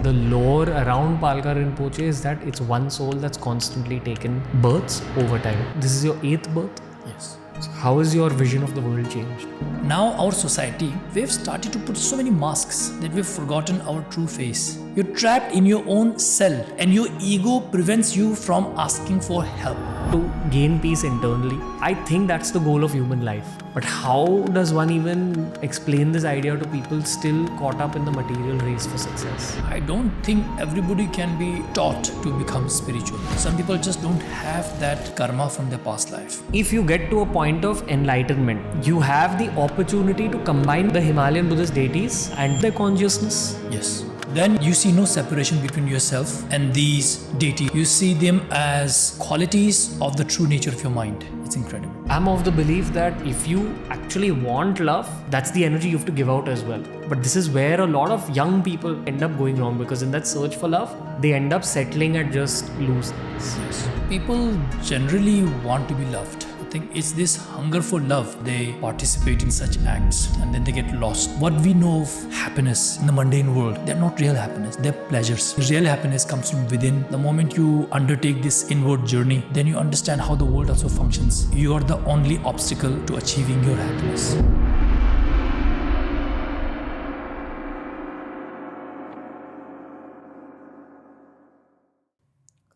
The lore around Palga Rinpoche is that it's one soul that's constantly taken births over time. This is your 8th birth? Yes. So how has your vision of the world changed? Now our society, we've started to put so many masks that we've forgotten our true face. You're trapped in your own cell and your ego prevents you from asking for help. To gain peace internally, I think that's the goal of human life. But how does one even explain this idea to people still caught up in the material race for success? I don't think everybody can be taught to become spiritual. Some people just don't have that karma from their past life. If you get to a point of enlightenment, you have the opportunity to combine the Himalayan Buddhist deities and their consciousness. Yes. Then you see no separation between yourself and these deities. You see them as qualities of the true nature of your mind. It's incredible. I'm of the belief that if you actually want love, that's the energy you have to give out as well. But this is where a lot of young people end up going wrong, because in that search for love, they end up settling at just loose things. Yes. People generally want to be loved. I think it's this hunger for love. They participate in such acts and then they get lost. What we know of happiness in the mundane world, they're not real happiness, they're pleasures. Real happiness comes from within. The moment you undertake this inward journey, then you understand how the world also functions. You are the only obstacle to achieving your happiness.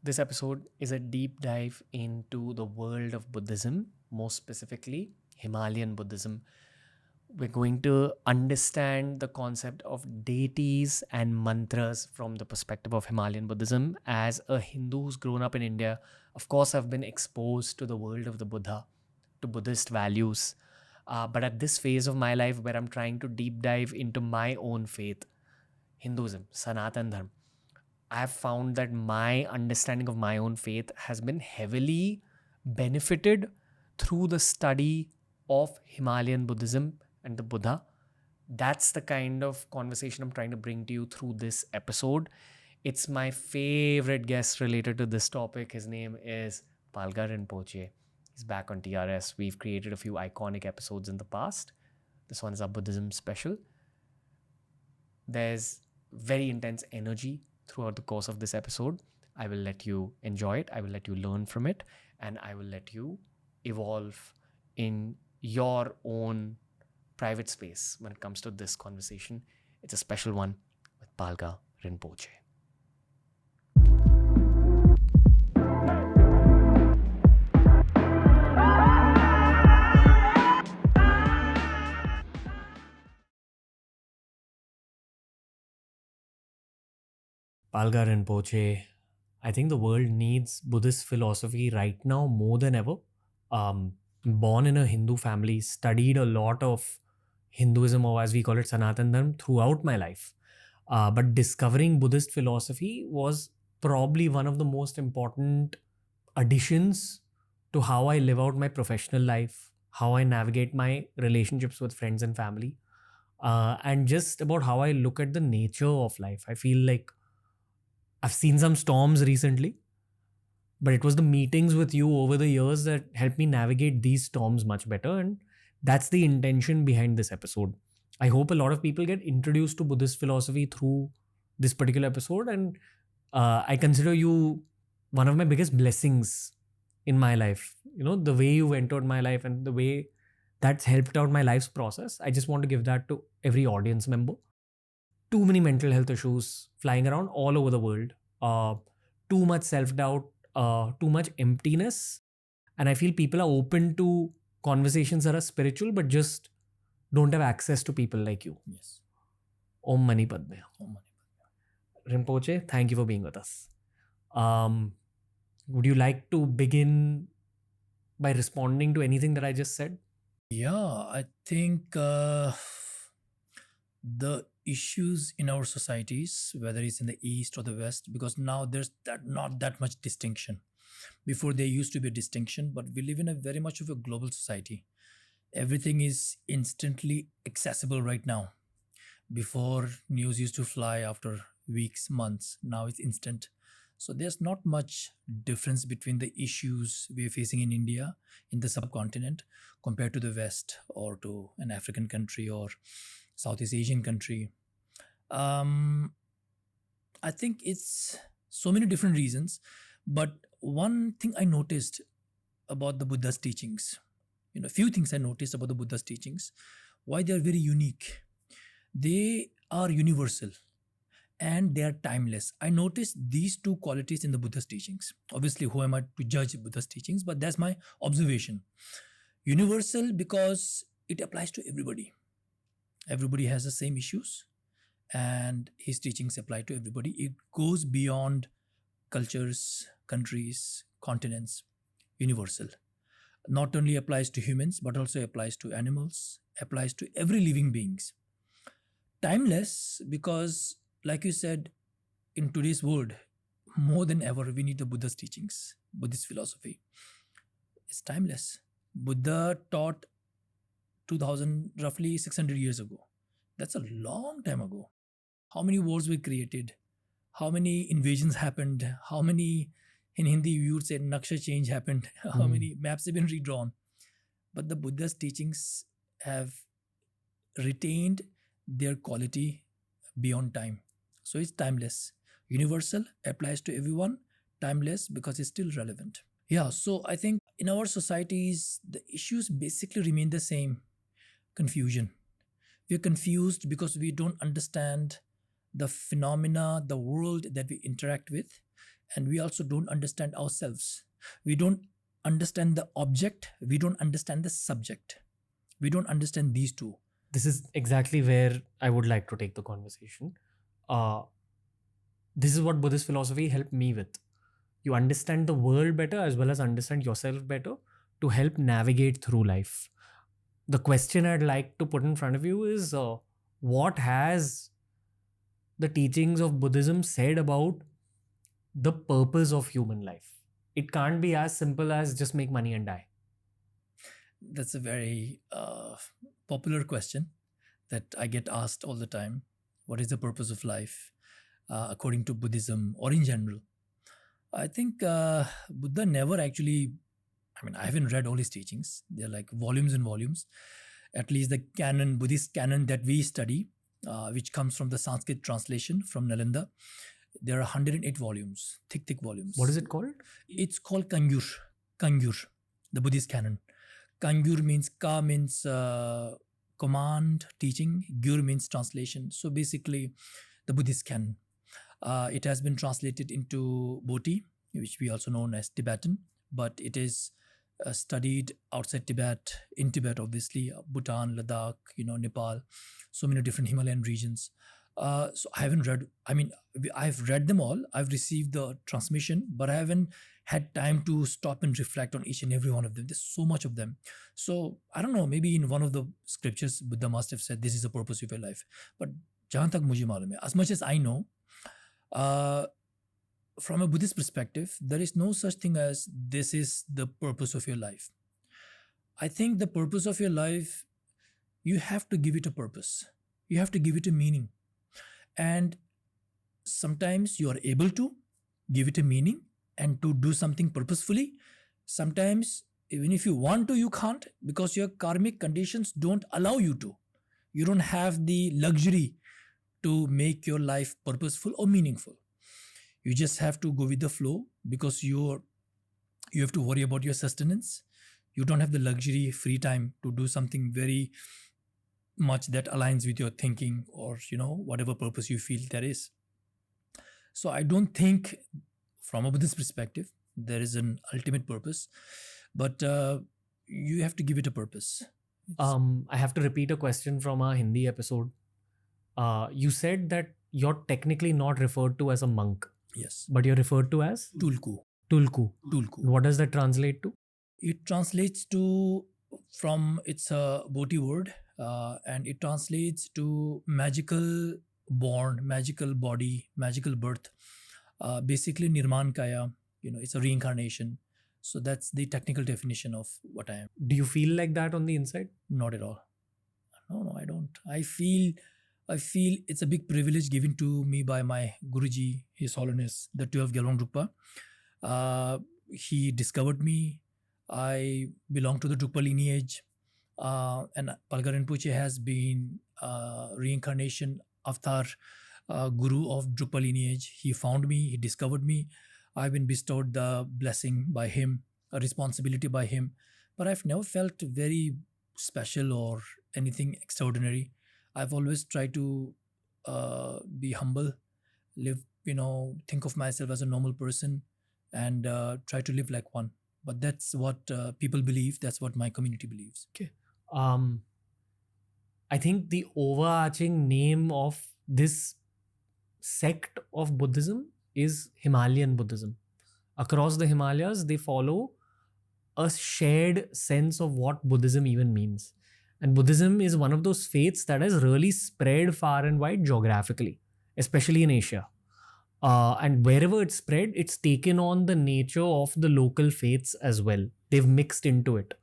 This episode is a deep dive into the world of Buddhism, more specifically Himalayan Buddhism. We're going to understand the concept of deities and mantras from the perspective of Himalayan Buddhism. As a Hindu who's grown up in India, of course, I've been exposed to the world of the Buddha, to Buddhist values. But at this phase of my life where I'm trying to deep dive into my own faith, Hinduism, Sanatan Dharma, I have found that my understanding of my own faith has been heavily benefited through the study of Himalayan Buddhism and the Buddha. That's the kind of conversation I'm trying to bring to you through this episode. It's my favorite guest related to this topic. His name is Palga Rinpoche. He's back on TRS. We've created a few iconic episodes in the past. This one is our Buddhism special. There's very intense energy throughout the course of this episode. I will let you enjoy it. I will let you learn from it. And I will let you evolve in your own private space when it comes to this conversation. It's a special one with Palga Rinpoche. Palga Rinpoche, I think the world needs Buddhist philosophy right now more than ever. Born in a Hindu family, studied a lot of Hinduism, or as we call it, Sanatan Dharma, throughout my life. But discovering Buddhist philosophy was probably one of the most important additions to how I live out my professional life, how I navigate my relationships with friends and family, and just about how I look at the nature of life. I feel like I've seen some storms recently, but it was the meetings with you over the years that helped me navigate these storms much better. And that's the intention behind this episode. I hope a lot of people get introduced to Buddhist philosophy through this particular episode. And I consider you one of my biggest blessings in my life. You know, the way you entered my life and the way that's helped out my life's process. I just want to give that to every audience member. Too many mental health issues flying around all over the world. Too much self-doubt, too much emptiness. And I feel people are open to conversations that are spiritual, but just don't have access to people like you. Yes. Om Mani Padme. Om Mani Padme. Rinpoche, thank you for being with us. Would you like to begin by responding to anything that I just said? Yeah, I think the issues in our societies, whether it's in the East or the West, because now there's not that much distinction. Before there used to be a distinction, but we live in a very much of a global society. Everything is instantly accessible right now. Before, news used to fly after weeks, months. Now it's instant. So there's not much difference between the issues we're facing in India, in the subcontinent, compared to the West or to an African country or Southeast Asian country. I think it's so many different reasons, but one thing I noticed about the Buddha's teachings, a few things I noticed about the Buddha's teachings, why they are very unique. They are universal and they are timeless. I noticed these two qualities in the Buddha's teachings. Obviously, who am I to judge Buddha's teachings? But that's my observation. Universal because it applies to everybody. Everybody has the same issues, and his teachings apply to everybody. It goes beyond cultures, countries, continents. Universal. Not only applies to humans, but also applies to animals, applies to every living beings. Timeless because, like you said, in today's world, more than ever, we need the Buddha's teachings, Buddhist philosophy. It's timeless. Buddha taught 2000, roughly 600 years ago. That's a long time ago. How many wars were created? How many invasions happened? How many, in Hindi, you would say, Naksha change happened? How many maps have been redrawn? But the Buddha's teachings have retained their quality beyond time. So it's timeless. Universal, applies to everyone, timeless because it's still relevant. Yeah, so I think in our societies, the issues basically remain the same. Confusion. We're confused because we don't understand the phenomena, the world that we interact with, and we also don't understand ourselves. We don't understand the object, we don't understand the subject. We don't understand these two. This is exactly where I would like to take the conversation. This is what Buddhist philosophy helped me with. You understand the world better as well as understand yourself better to help navigate through life. The question I'd like to put in front of you is what has the teachings of Buddhism said about the purpose of human life? It can't be as simple as just make money and die. That's a very popular question that I get asked all the time. What is the purpose of life according to Buddhism or in general? I think Buddha never actually, I haven't read all his teachings. They're like volumes and volumes. At least the canon, Buddhist canon that we study, which comes from the Sanskrit translation from Nalanda, there are 108 volumes, thick volumes. What is it called? It's called Kangyur, the Buddhist canon. Kangyur means Ka means command, teaching. Gyur means translation. So basically, the Buddhist canon. It has been translated into Boti, which we also know as Tibetan, but it is studied outside Tibet, in Tibet, obviously, Bhutan, Ladakh, Nepal, so many different Himalayan regions. So I haven't read, I've read them all. I've received the transmission, but I haven't had time to stop and reflect on each and every one of them. There's so much of them. So I don't know, maybe in one of the scriptures, Buddha must have said, this is the purpose of your life. But jahan tak mujhe malum hai, as much as I know, from a Buddhist perspective, there is no such thing as this is the purpose of your life. I think the purpose of your life, you have to give it a purpose. You have to give it a meaning. And sometimes you are able to give it a meaning and to do something purposefully. Sometimes, even if you want to, you can't because your karmic conditions don't allow you to. You don't have the luxury to make your life purposeful or meaningful. You just have to go with the flow because you have to worry about your sustenance. You don't have the luxury, free time to do something very much that aligns with your thinking or, whatever purpose you feel there is. So I don't think from a Buddhist perspective, there is an ultimate purpose, but you have to give it a purpose. I have to repeat a question from our Hindi episode. You said that you're technically not referred to as a monk. Yes. But you're referred to as? Tulku. What does that translate to? It translates to, it's a Boti word, and it translates to magical born, magical body, magical birth. Basically, Nirman Kaya, it's a reincarnation. So that's the technical definition of what I am. Do you feel like that on the inside? Not at all. No, I don't. I feel it's a big privilege given to me by my Guruji, His Holiness, the 12th Gelwang Drukpa. He discovered me. I belong to the Drukpa lineage. And Palga Rinpoche has been reincarnation avatar guru of Drupa lineage. He found me, he discovered me. I've been bestowed the blessing by him, a responsibility by him. But I've never felt very special or anything extraordinary. I've always tried to be humble, live, think of myself as a normal person, and try to live like one. But that's what people believe. That's what my community believes. Okay. I think the overarching name of this sect of Buddhism is Himalayan Buddhism. Across the Himalayas, they follow a shared sense of what Buddhism even means. And Buddhism is one of those faiths that has really spread far and wide geographically, especially in Asia. And wherever it's spread, it's taken on the nature of the local faiths as well. They've mixed into it.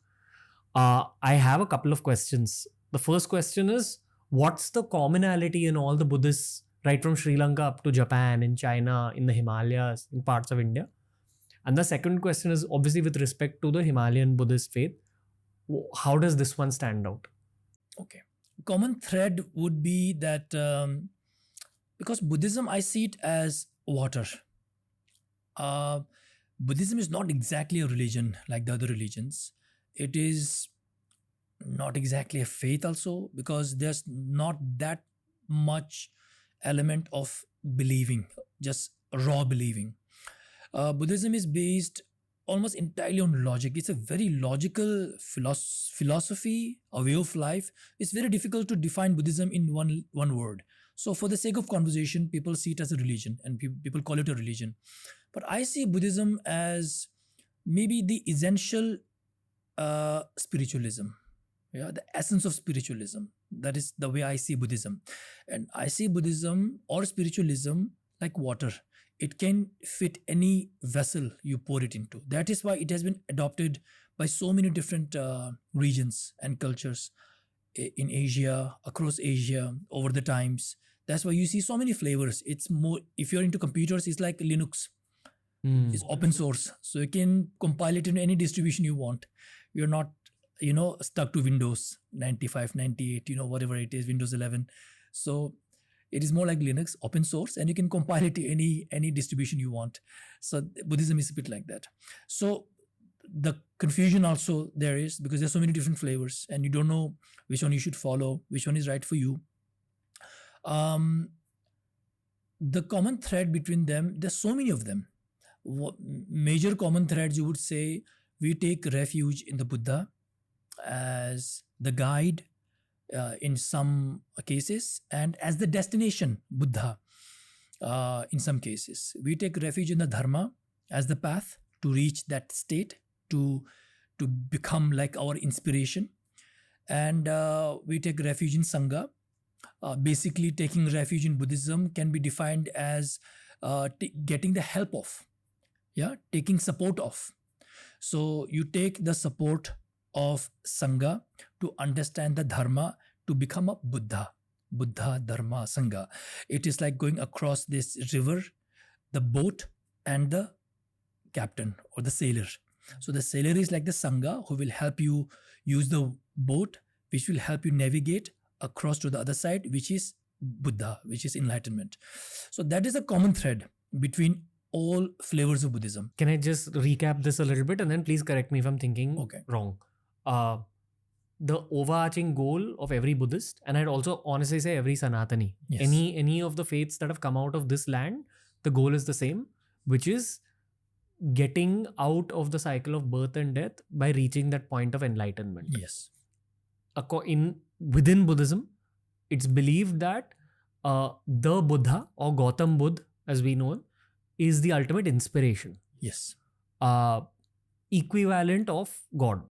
I have a couple of questions. The first question is, what's the commonality in all the Buddhists, right from Sri Lanka up to Japan, in China, in the Himalayas, in parts of India? And the second question is, obviously, with respect to the Himalayan Buddhist faith, how does this one stand out? Okay. Common thread would be that because Buddhism, I see it as water. Buddhism is not exactly a religion like the other religions. It is not exactly a faith also, because there's not that much element of believing, just raw believing. Buddhism is based almost entirely on logic. It's a very logical philosophy, a way of life. It's very difficult to define Buddhism in one word. So for the sake of conversation, people see it as a religion, and people call it a religion. But I see Buddhism as maybe the essential spiritualism. Yeah, the essence of spiritualism. That is the way I see Buddhism. And I see Buddhism or spiritualism like water. It can fit any vessel you pour it into. That is why it has been adopted by so many different regions and cultures in Asia, across Asia, over the times. That's why you see so many flavors. It's more, if you're into computers, it's like Linux. It's open source. So you can compile it in any distribution you want. You're not, stuck to Windows 95, 98, whatever it is, Windows 11. So it is more like Linux, open source, and you can compile it to any distribution you want. So Buddhism is a bit like that. So the confusion also there is, because there's so many different flavors, and you don't know which one you should follow, which one is right for you. The common thread between them, there's so many of them. Major common threads, you would say, we take refuge in the Buddha as the guide in some cases, and as the destination Buddha in some cases. We take refuge in the Dharma as the path to reach that state, to become like our inspiration. And we take refuge in Sangha. Basically, taking refuge in Buddhism can be defined as getting the help of, taking support of. So you take the support of Sangha to understand the Dharma, to become a Buddha. Buddha, Dharma, Sangha. It is like going across this river, the boat and the captain or the sailor. So the sailor is like the Sangha, who will help you use the boat, which will help you navigate across to the other side, which is Buddha, which is enlightenment. So that is a common thread between all flavors of Buddhism. Can I just recap this a little bit, and then please correct me if I'm thinking wrong? The overarching goal of every Buddhist, and I'd also honestly say every Sanatani, Yes. any of the faiths that have come out of this land, the goal is the same, which is getting out of the cycle of birth and death by reaching that point of enlightenment. Yes. Within Buddhism, it's believed that the Buddha, or Gautam Buddha as we know him, is the ultimate inspiration. Yes. Equivalent of God.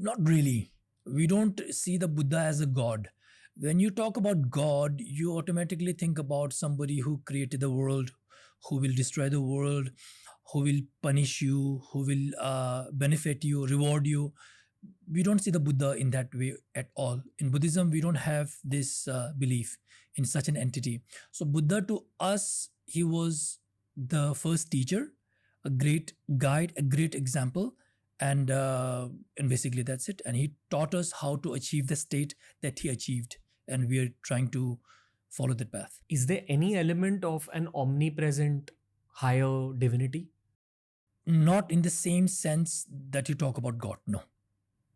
Not really. We don't see the Buddha as a god. When you talk about God, you automatically think about somebody who created the world, who will destroy the world, who will punish you, who will benefit you, reward you. We don't see the Buddha in that way at all. In Buddhism, we don't have this belief in such an entity. So Buddha, to us, he was the first teacher, a great guide, a great example. And basically that's it. And he taught us how to achieve the state that he achieved. and we are trying to follow that path. Is there any element of an omnipresent higher divinity? Not in the same sense that you talk about God. No.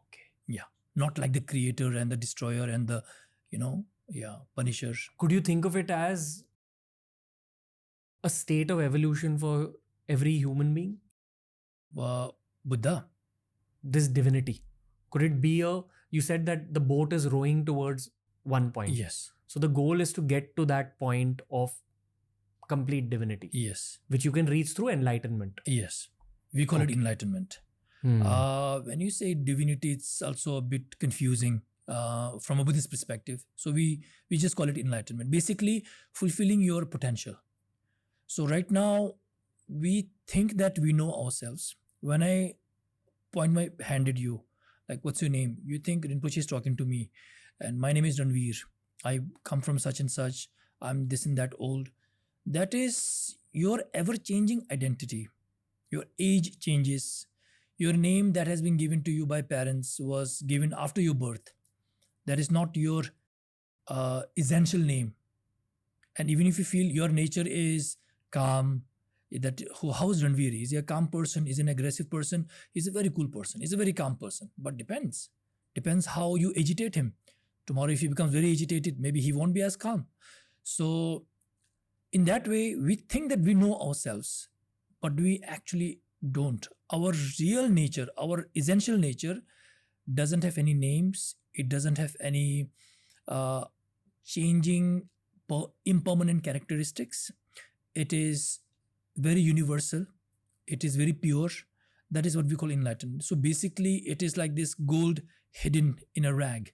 Okay. Yeah. Not like the creator and the destroyer and the, punisher. Could you think of it as a state of evolution for every human being? Buddha. This divinity. Could it be you said that the boat is rowing towards one point. Yes. So the goal is to get to that point of complete divinity. Yes. Which you can reach through enlightenment. Yes. We call it Okay. enlightenment. When you say divinity, it's also a bit confusing from a Buddhist perspective. So we just call it enlightenment. Basically, fulfilling your potential. So right now, we think that we know ourselves. When I point my hand at you, like, what's your name? You think Rinpoche is talking to me, and my name is Ranveer. I come from such and such. I'm this and that old. That is your ever-changing identity. Your age changes. Your name that has been given to you by parents was given after your birth. That is not your essential name. And even if you feel your nature is calm, how is Ranveer? Is he a calm person? Is he an aggressive person? He's a very cool person. He's a very calm person. But depends. Depends how you agitate him. Tomorrow, if he becomes very agitated, maybe he won't be as calm. So in that way, we think that we know ourselves, but we actually don't. Our real nature, our essential nature doesn't have any names. It doesn't have any changing, impermanent characteristics. It is very universal. It is very pure. That is what we call enlightenment. So basically, it is like this gold hidden in a rag.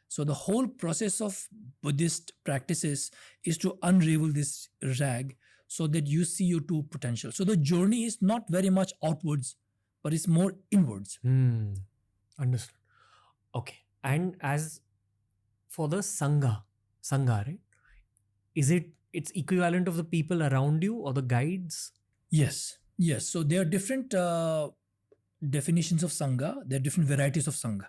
So the whole process of Buddhist practices is to unravel this rag so that you see your true potential. So the journey is not very much outwards, but it's more inwards. Understood. Okay. And as for the Sangha, right? Is it's equivalent of the people around you or the guides? Yes. So there are different definitions of Sangha. There are different varieties of Sangha.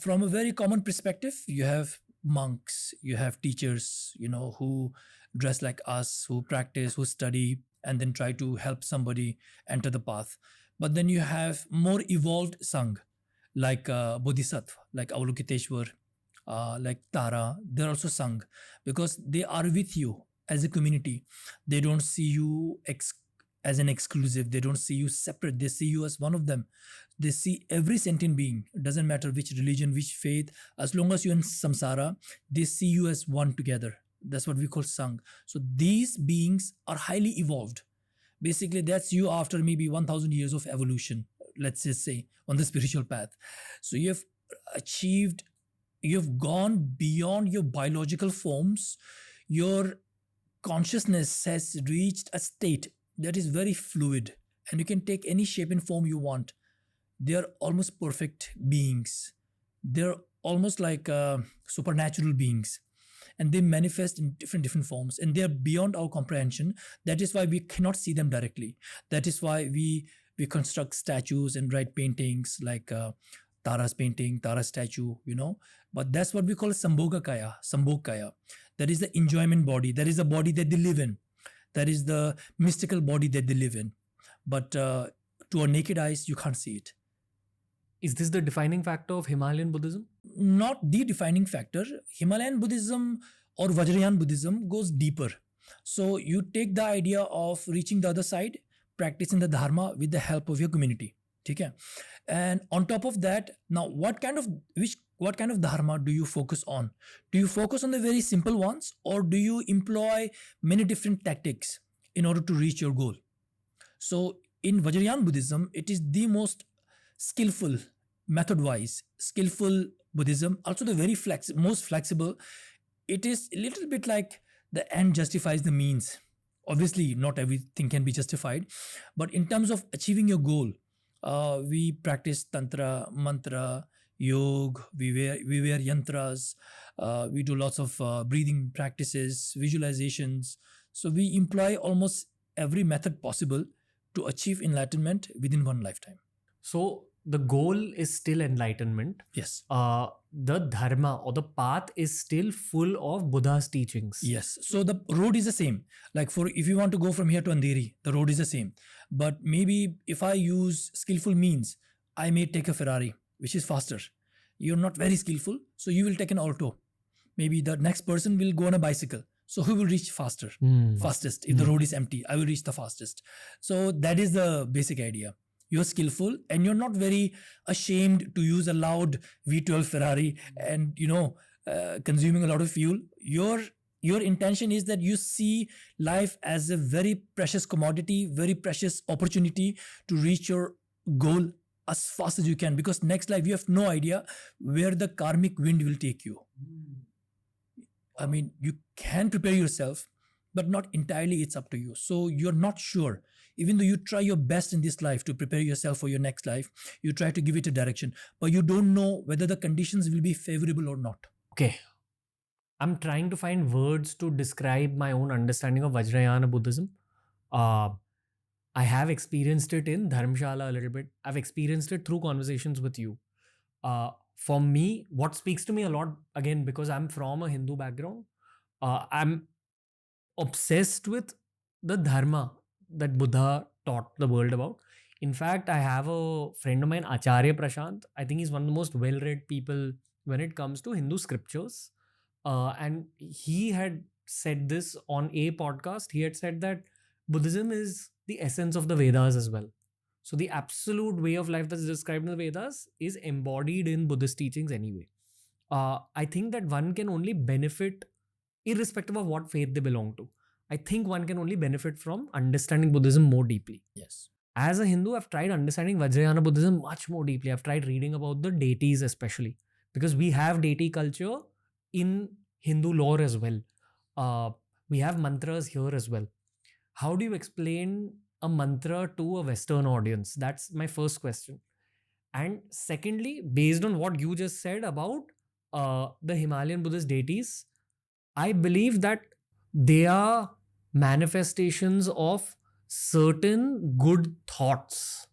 From a very common perspective, you have monks, you have teachers, who dress like us, who practice, who study, and then try to help somebody enter the path. But then you have more evolved Sangha, like Bodhisattva, like Avalokiteshwar, like Tara. They're also Sangha because they are with you as a community. They don't see you as an exclusive. They don't see you separate. They see you as one of them. They see every sentient being. It doesn't matter which religion, which faith. As long as you're in samsara, they see you as one together. That's what we call Sangha. So these beings are highly evolved. Basically, that's you after maybe 1,000 years of evolution, let's just say, on the spiritual path. So you've gone beyond your biological forms. Your consciousness has reached a state that is very fluid, and you can take any shape and form you want. They are almost perfect beings. They're almost like supernatural beings, and they manifest in different forms, and they're beyond our comprehension. That is why we cannot see them directly. That is why we construct statues and write paintings like Tara's painting, Tara's statue, But that's what we call Sambhogakaya. That is the enjoyment body. That is the body that they live in. That is the mystical body that they live in. But to our naked eyes, you can't see it. Is this the defining factor of Himalayan Buddhism? Not the defining factor. Himalayan Buddhism or Vajrayana Buddhism goes deeper. So you take the idea of reaching the other side, practicing the Dharma with the help of your community. Okay? And on top of that, now what kind of Dharma do you focus on? Do you focus on the very simple ones, or do you employ many different tactics in order to reach your goal? So in Vajrayana Buddhism, it is the most skillful, method-wise, skillful Buddhism, also the very most flexible. It is a little bit like the end justifies the means. Obviously, not everything can be justified, but in terms of achieving your goal, we practice Tantra, Mantra, Yoga, we wear yantras, we do lots of breathing practices, visualizations. So we employ almost every method possible to achieve enlightenment within one lifetime. So the goal is still enlightenment. Yes. the dharma or the path is still full of Buddha's teachings. Yes. So the road is the same. Like for if you want to go from here to Andheri, the road is the same. But maybe if I use skillful means, I may take a Ferrari, which is faster. You're not very skillful, so you will take an auto. Maybe the next person will go on a bicycle. So who will reach faster? Fastest. If the road is empty, I will reach the fastest. So that is the basic idea. You're skillful and you're not very ashamed to use a loud V12 Ferrari and consuming a lot of fuel. Your intention is that you see life as a very precious commodity, very precious opportunity to reach your goal as fast as you can, because next life you have no idea where the karmic wind will take you. I mean, you can prepare yourself, but not entirely, it's up to you. So you're not sure. Even though you try your best in this life to prepare yourself for your next life, you try to give it a direction, but you don't know whether the conditions will be favorable or not. Okay. I'm trying to find words to describe my own understanding of Vajrayana Buddhism. I have experienced it in Dharmshala a little bit. I've experienced it through conversations with you. For me, what speaks to me a lot, again, because I'm from a Hindu background, I'm obsessed with the dharma that Buddha taught the world about. In fact, I have a friend of mine, Acharya Prashant. I think he's one of the most well-read people when it comes to Hindu scriptures. And he had said this on a podcast. He had said that Buddhism is the essence of the Vedas as well. So the absolute way of life that's described in the Vedas is embodied in Buddhist teachings anyway. I think that one can only benefit, irrespective of what faith they belong to. I think one can only benefit from understanding Buddhism more deeply. Yes. As a Hindu, I've tried understanding Vajrayana Buddhism much more deeply. I've tried reading about the deities especially, because we have deity culture in Hindu lore as well. We have mantras here as well. How do you explain a mantra to a Western audience? That's my first question. And secondly, based on what you just said about the Himalayan Buddhist deities, I believe that they are manifestations of certain good thoughts.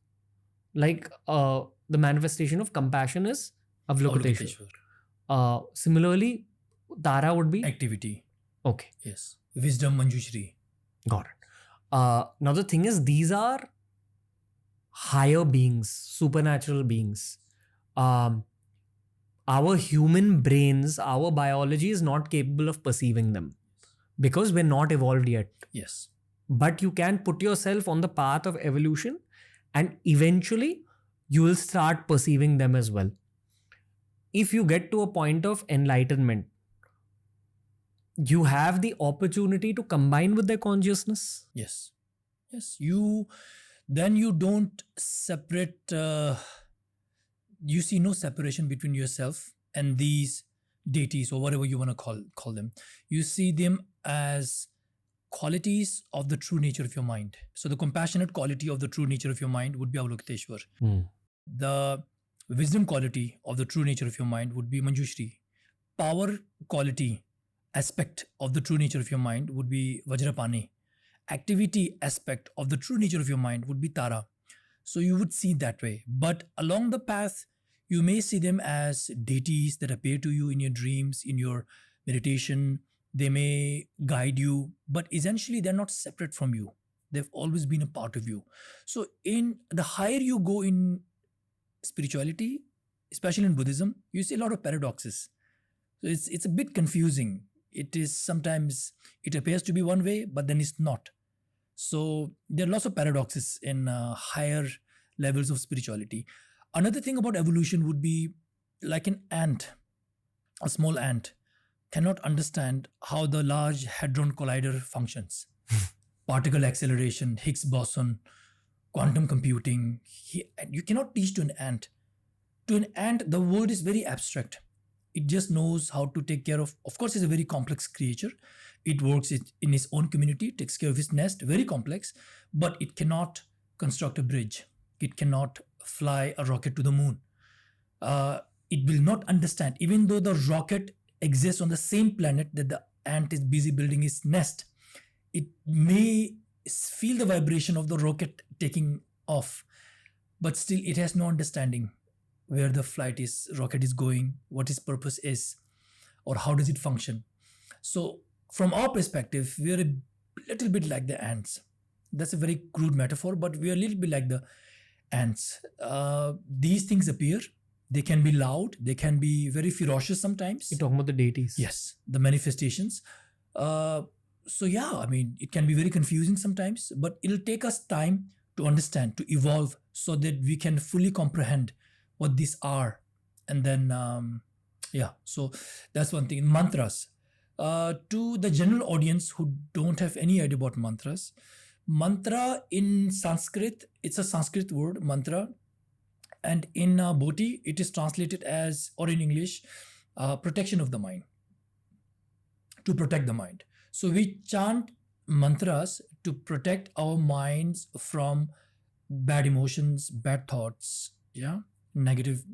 Like the manifestation of compassion is Avalokiteshvara. Similarly, Tara would be activity. Okay. Yes. Wisdom, Manjushri. Got it. Now the thing is, these are higher beings, supernatural beings. Our human brains, our biology is not capable of perceiving them because we're not evolved yet. Yes. But you can put yourself on the path of evolution and eventually you will start perceiving them as well. If you get to a point of enlightenment, you have the opportunity to combine with their consciousness. Yes. Yes. You don't separate, you see no separation between yourself and these deities or whatever you want to call them. You see them as qualities of the true nature of your mind. So the compassionate quality of the true nature of your mind would be Avalokiteshvara. The wisdom quality of the true nature of your mind would be Manjushri. Power quality aspect of the true nature of your mind would be Vajrapani. Activity aspect of the true nature of your mind would be Tara. So you would see that way. But along the path, you may see them as deities that appear to you in your dreams, in your meditation. They may guide you, but essentially they're not separate from you. They've always been a part of you. So in the higher you go in spirituality, especially in Buddhism, you see a lot of paradoxes. So it's a bit confusing. It is sometimes, it appears to be one way, but then it's not. So there are lots of paradoxes in higher levels of spirituality. Another thing about evolution would be like an ant, a small ant, cannot understand how the Large Hadron Collider functions. Particle acceleration, Higgs boson, quantum computing. You cannot teach to an ant. To an ant, the world is very abstract. It just knows how to take care of course, it's a very complex creature. It works in its own community, takes care of its nest, very complex, but it cannot construct a bridge. It cannot fly a rocket to the moon. It will not understand, even though the rocket exists on the same planet that the ant is busy building its nest. It may feel the vibration of the rocket taking off, but still it has no understanding where the rocket is going, what its purpose is, or how does it function. So from our perspective, we are a little bit like the ants. That's a very crude metaphor, but we are a little bit like the ants. These things appear. They can be loud. They can be very ferocious sometimes. You're talking about the deities. Yes, the manifestations. So yeah, I mean, it can be very confusing sometimes, but it'll take us time to understand, to evolve, so that we can fully comprehend what these are. And then, yeah, so that's one thing. Mantras. To the general audience who don't have any idea about mantras, mantra in Sanskrit, it's a Sanskrit word, mantra. And in Bodhi, it is translated as, or in English, protection of the mind, to protect the mind. So we chant mantras to protect our minds from bad emotions, bad thoughts, yeah, negative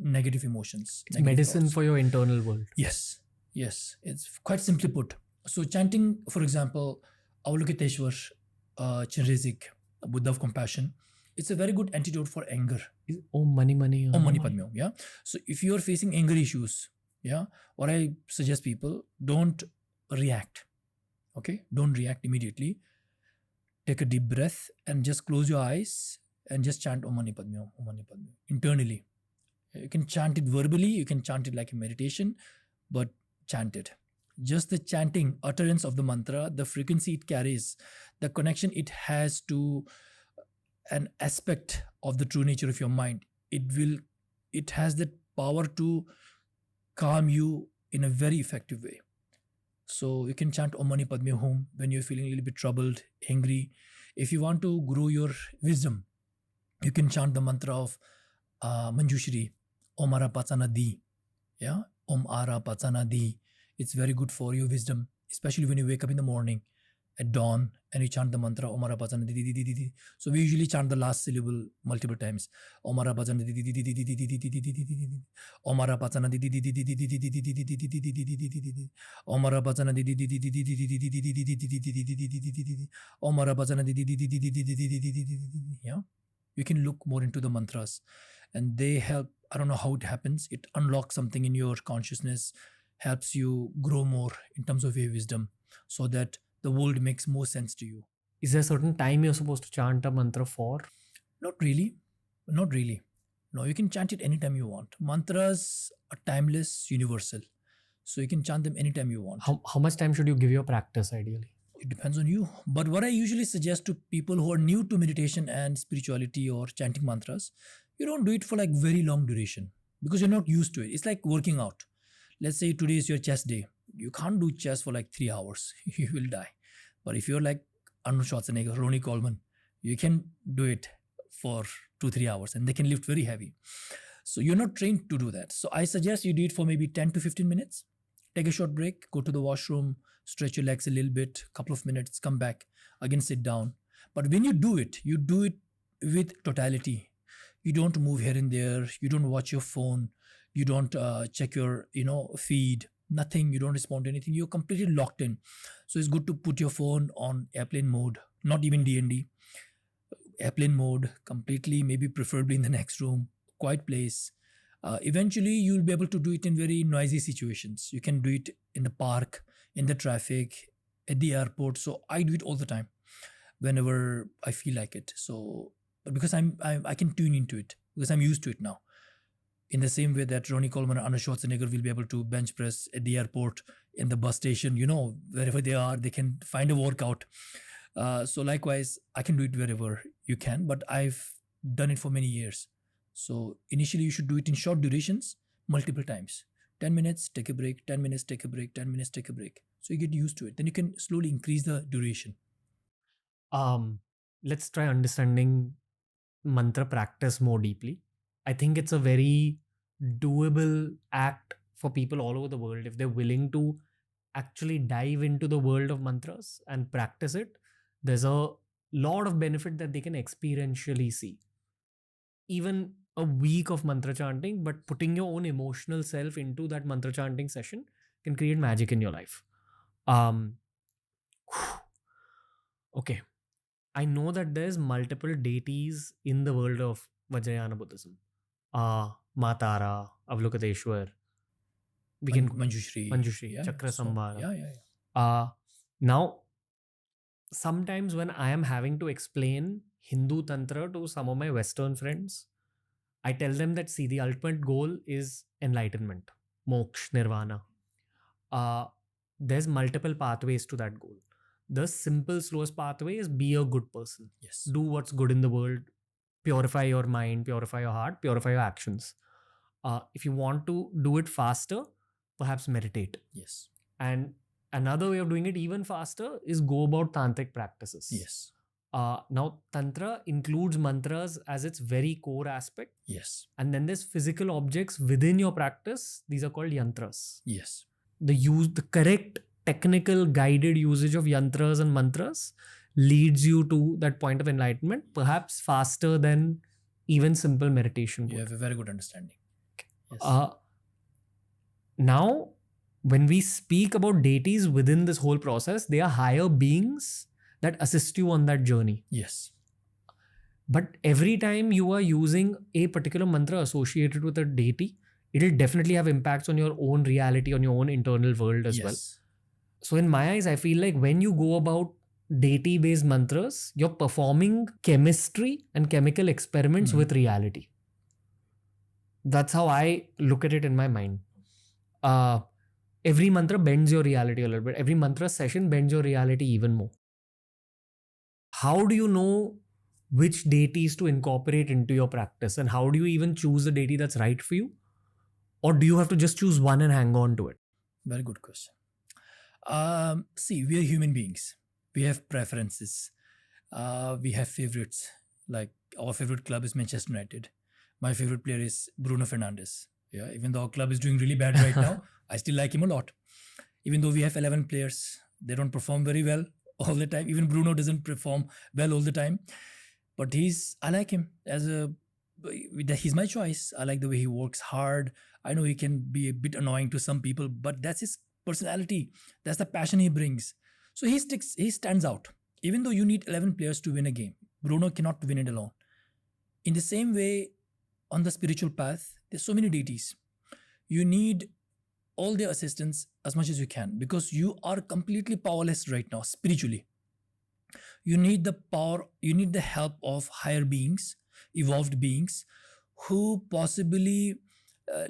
emotions. It's negative medicine thoughts. for your internal world. Yes, yes, it's quite simply put. So chanting, for example, Avalokiteshwar, Chinrizik, Buddha of compassion, it's a very good antidote for anger. Om Mani Mani. Om Mani Padme Hum, yeah. So if you are facing anger issues, yeah, what I suggest people, don't react. Okay, don't react immediately. Take a deep breath and just close your eyes and just chant Om Mani Padme Hum, Om Mani Padme Hum, internally. You can chant it verbally, you can chant it like a meditation, but chant it. Just the chanting, utterance of the mantra, the frequency it carries, the connection it has to an aspect of the true nature of your mind, it has that power to calm you in a very effective way. So you can chant Om Mani Padme Hum when you're feeling a little bit troubled, angry. If you want to grow your wisdom, you can chant the mantra of Manjushri, Om Ara Pachana Di. Yeah, Om Ara Pachana Di. It's very good for your wisdom, especially when you wake up in the morning at dawn and you chant the mantra Om Ara Pachana Di Di Di Di Di. So we usually chant the last syllable multiple times. Om Ara Pachana Di Di Di Di Di Di Di Di Di Di Di Di Di. Om Ara Pachana Di Di Di Di Di Di Di Di Di Di Di Di Di Di Di Di Di Di. Om Ara Pachana Di Di Di Di Di Di Di Di Di Di Di Di Di Di Di Di Di Di Di. Om Ara Pachana Di Di Di Di Di Di Di Di Di Di Di Di. Yeah, you can look more into the mantras, and they help. I don't know how it happens. It unlocks something in your consciousness, helps you grow more in terms of your wisdom, so that the world makes more sense to you. Is there a certain time you're supposed to chant a mantra for? Not really. Not really. No, you can chant it anytime you want. Mantras are timeless, universal. So you can chant them anytime you want. How much time should you give your practice ideally? It depends on you. But what I usually suggest to people who are new to meditation and spirituality or chanting mantras, you don't do it for like very long duration because you're not used to it. It's like working out. Let's say today is your chest day. You can't do chest for like 3 hours. You will die. But if you're like Arnold Schwarzenegger, Ronnie Coleman, you can do it for 2-3 hours and they can lift very heavy. So you're not trained to do that. So I suggest you do it for maybe 10 to 15 minutes. Take a short break, go to the washroom, stretch your legs a little bit, couple of minutes, come back, again sit down. But when you do it with totality. You don't move here and there. You don't watch your phone. You don't check your feed. Nothing. You don't respond to anything. You're completely locked in. So it's good to put your phone on airplane mode, not even DND. Airplane mode, completely, maybe preferably in the next room, quiet place. Eventually, you'll be able to do it in very noisy situations. You can do it in the park, in the traffic, at the airport. So I do it all the time, whenever I feel like it. So because I can tune into it because I'm used to it now. In the same way that Ronnie Coleman and Arnold Schwarzenegger will be able to bench press at the airport, in the bus station, wherever they are, they can find a workout. So likewise, I can do it wherever you can, but I've done it for many years. So initially, you should do it in short durations, multiple times. 10 minutes, take a break, 10 minutes, take a break, 10 minutes, take a break. So you get used to it. Then you can slowly increase the duration. Let's try understanding mantra practice more deeply. I think it's a very doable act for people all over the world if they're willing to actually dive into the world of mantras and practice it. There's a lot of benefit that they can experientially see. Even a week of mantra chanting, but putting your own emotional self into that mantra chanting session can create magic in your life. Okay. I know that there's multiple deities in the world of Vajrayana Buddhism. Matara, Avalokiteshwar. We can Manjushri. Manjushri, Yeah. Chakrasamvara. Yeah. Now, sometimes when I am having to explain Hindu Tantra to some of my Western friends, I tell them that, see, the ultimate goal is enlightenment, moksha, nirvana. Uh, there's multiple pathways to that goal. The simple, slowest pathway is be a good person. Yes. Do what's good in the world, purify your mind, purify your heart, purify your actions. If you want to do it faster, perhaps meditate. Yes. And another way of doing it even faster is go about tantric practices. Yes. Now, Tantra includes mantras as its very core aspect. Yes. And then there's physical objects within your practice. These are called yantras. Yes. The correct technical guided usage of yantras and mantras leads you to that point of enlightenment, perhaps faster than even simple meditation You would. have a very good understanding. Yes. Now, when we speak about deities within this whole process, they are higher beings that assist you on that journey. Yes. But every time you are using a particular mantra associated with a deity, it'll definitely have impacts on your own reality, on your own internal world as well. Yes. So in my eyes, I feel like when you go about deity-based mantras, you're performing chemistry and chemical experiments with reality. That's how I look at it in my mind. Every mantra bends your reality a little bit. Every mantra session bends your reality even more. How do you know which deities to incorporate into your practice? And how do you even choose the deity that's right for you? Or do you have to just choose one and hang on to it? Very good question. See, we are human beings. We have preferences. We have favorites. Like our favorite club is Manchester United. My favorite player is Bruno Fernandes. Yeah, even though our club is doing really bad right now, I still like him a lot. Even though we have 11 players, they don't perform very well all the time. Even Bruno doesn't perform well all the time. But I like him he's my choice. I like the way he works hard. I know he can be a bit annoying to some people, but that's his personality. That's the passion he brings. So he stands out. Even though you need 11 players to win a game, Bruno cannot win it alone. In the same way, on the spiritual path, there's so many deities. You need all their assistance as much as you can because you are completely powerless right now spiritually. You need the power, you need the help of higher beings, evolved beings who possibly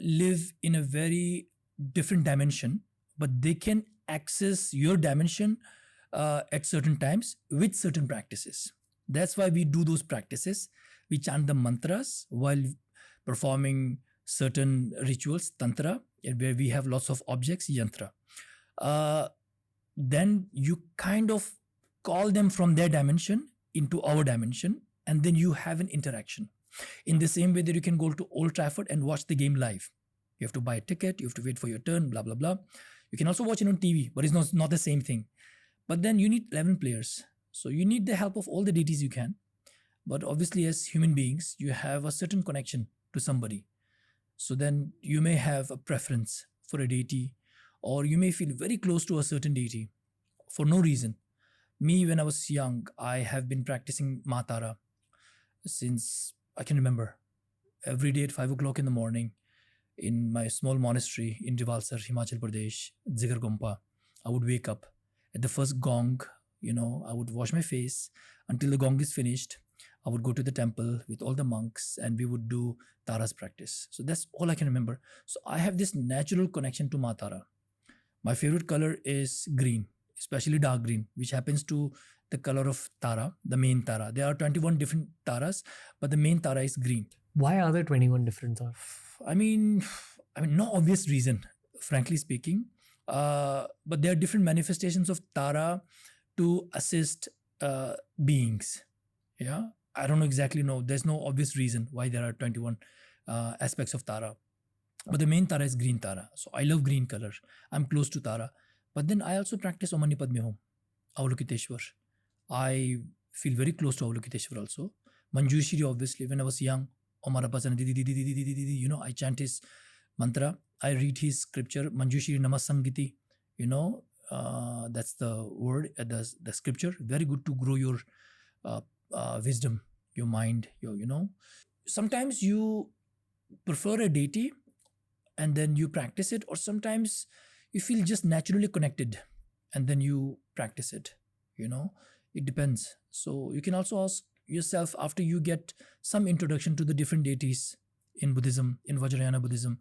live in a very different dimension, but they can access your dimension at certain times with certain practices. That's why we do those practices. We chant the mantras while performing certain rituals, tantra, where we have lots of objects, yantra. Then you kind of call them from their dimension into our dimension, and then you have an interaction. In the same way that you can go to Old Trafford and watch the game live. You have to buy a ticket, you have to wait for your turn, blah, blah, blah. You can also watch it on TV, but it's not the same thing. But then you need 11 players. So you need the help of all the deities you can. But obviously, as human beings, you have a certain connection to somebody. So then you may have a preference for a deity, or you may feel very close to a certain deity for no reason. Me, when I was young, I have been practicing Matara since I can remember. Every day at 5 o'clock in the morning in my small monastery in Rivalsar, Himachal Pradesh, Zigar Gompa, I would wake up at the first gong. I would wash my face until the gong is finished. I would go to the temple with all the monks and we would do Tara's practice. So that's all I can remember. So I have this natural connection to Matara. My favorite color is green, especially dark green, which happens to the color of Tara, the main Tara. There are 21 different Taras, but the main Tara is green. Why are there 21 different Taras? I mean, no obvious reason, frankly speaking. But there are different manifestations of Tara to assist beings. Yeah, I don't exactly know. There's no obvious reason why there are 21 aspects of Tara. But the main Tara is green Tara. So I love green color. I'm close to Tara. But then I also practice Om Mani Padme Hum, Avalokiteshwar. I feel very close to Avalokiteshwar also. Manjushri, obviously, when I was young, I chant his mantra. I read his scripture, Manjushri Namasangiti. That's the word, the scripture. Very good to grow your wisdom, your mind, Sometimes you prefer a deity and then you practice it, or sometimes you feel just naturally connected and then you practice it. You know, it depends. So you can also ask yourself after you get some introduction to the different deities in Buddhism, in Vajrayana Buddhism,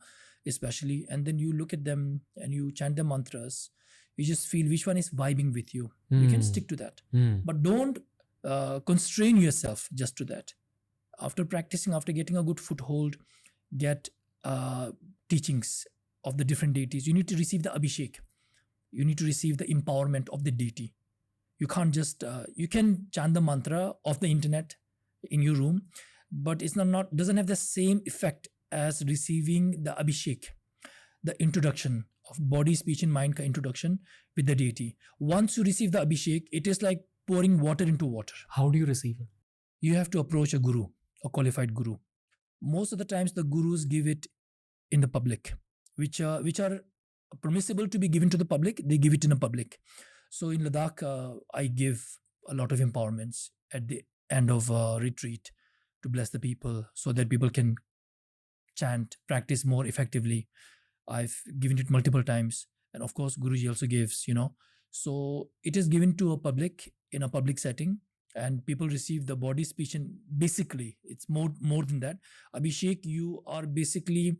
especially, and then you look at them and you chant the mantras. You just feel which one is vibing with you. You can Hmm. stick to that, Hmm. but don't constrain yourself just to that. After practicing, after getting a good foothold, get uh, teachings of the different deities. You need to receive the abhishek. You need to receive the empowerment of the deity. You can't just you can chant the mantra of the internet in your room, but it's not doesn't have the same effect as receiving the abhishek, the introduction of body, speech, and mind introduction with the deity. Once you receive the abhishek, it is like pouring water into water. How do you receive it? You have to approach a guru, a qualified guru. Most of the times the gurus give it in the public, which are permissible to be given to the public. They give it in the public. So in Ladakh, I give a lot of empowerments at the end of a retreat to bless the people so that people can chant, practice more effectively. I've given it multiple times, and of course Guruji also gives, so it is given to a public in a public setting, and people receive the body, speech, and basically it's more than that. Abhishek, you are basically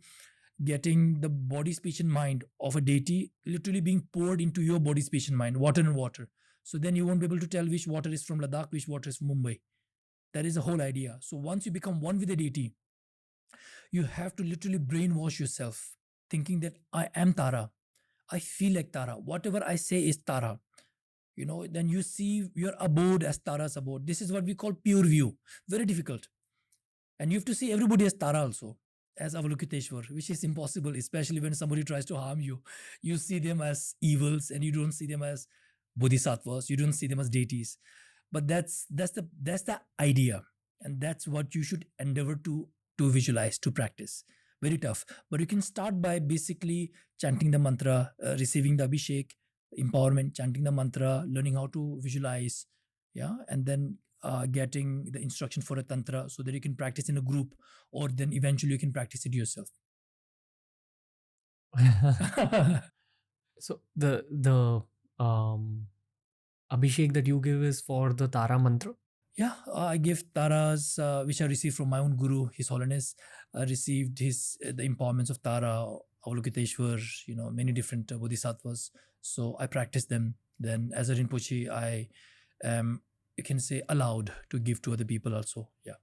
getting the body, speech, and mind of a deity literally being poured into your body, speech, and mind, water and water. So then you won't be able to tell which water is from Ladakh, which water is from Mumbai. That is the whole idea. So once you become one with the deity, you have to literally brainwash yourself, thinking that I am Tara. I feel like Tara. Whatever I say is Tara. Then you see your abode as Tara's abode. This is what we call pure view. Very difficult. And you have to see everybody as Tara also, as Avalokiteshwar, which is impossible, especially when somebody tries to harm you. You see them as evils and you don't see them as bodhisattvas, you don't see them as deities. But that's the idea. And that's what you should endeavor to visualize, to practice. Very tough. But you can start by basically chanting the mantra, receiving the abhishek, empowerment, chanting the mantra, learning how to visualize, yeah, and then getting the instruction for a tantra so that you can practice in a group, or then eventually you can practice it yourself. So the um Abhishek that you give is for the Tara mantra. Yeah, I give taras which I received from my own guru, His Holiness. I received his the empowerments of Tara, Avalokiteshwar, many different bodhisattvas. So I practice them. Then as a Rinpoche, I am, you can say, allowed to give to other people also. Yeah.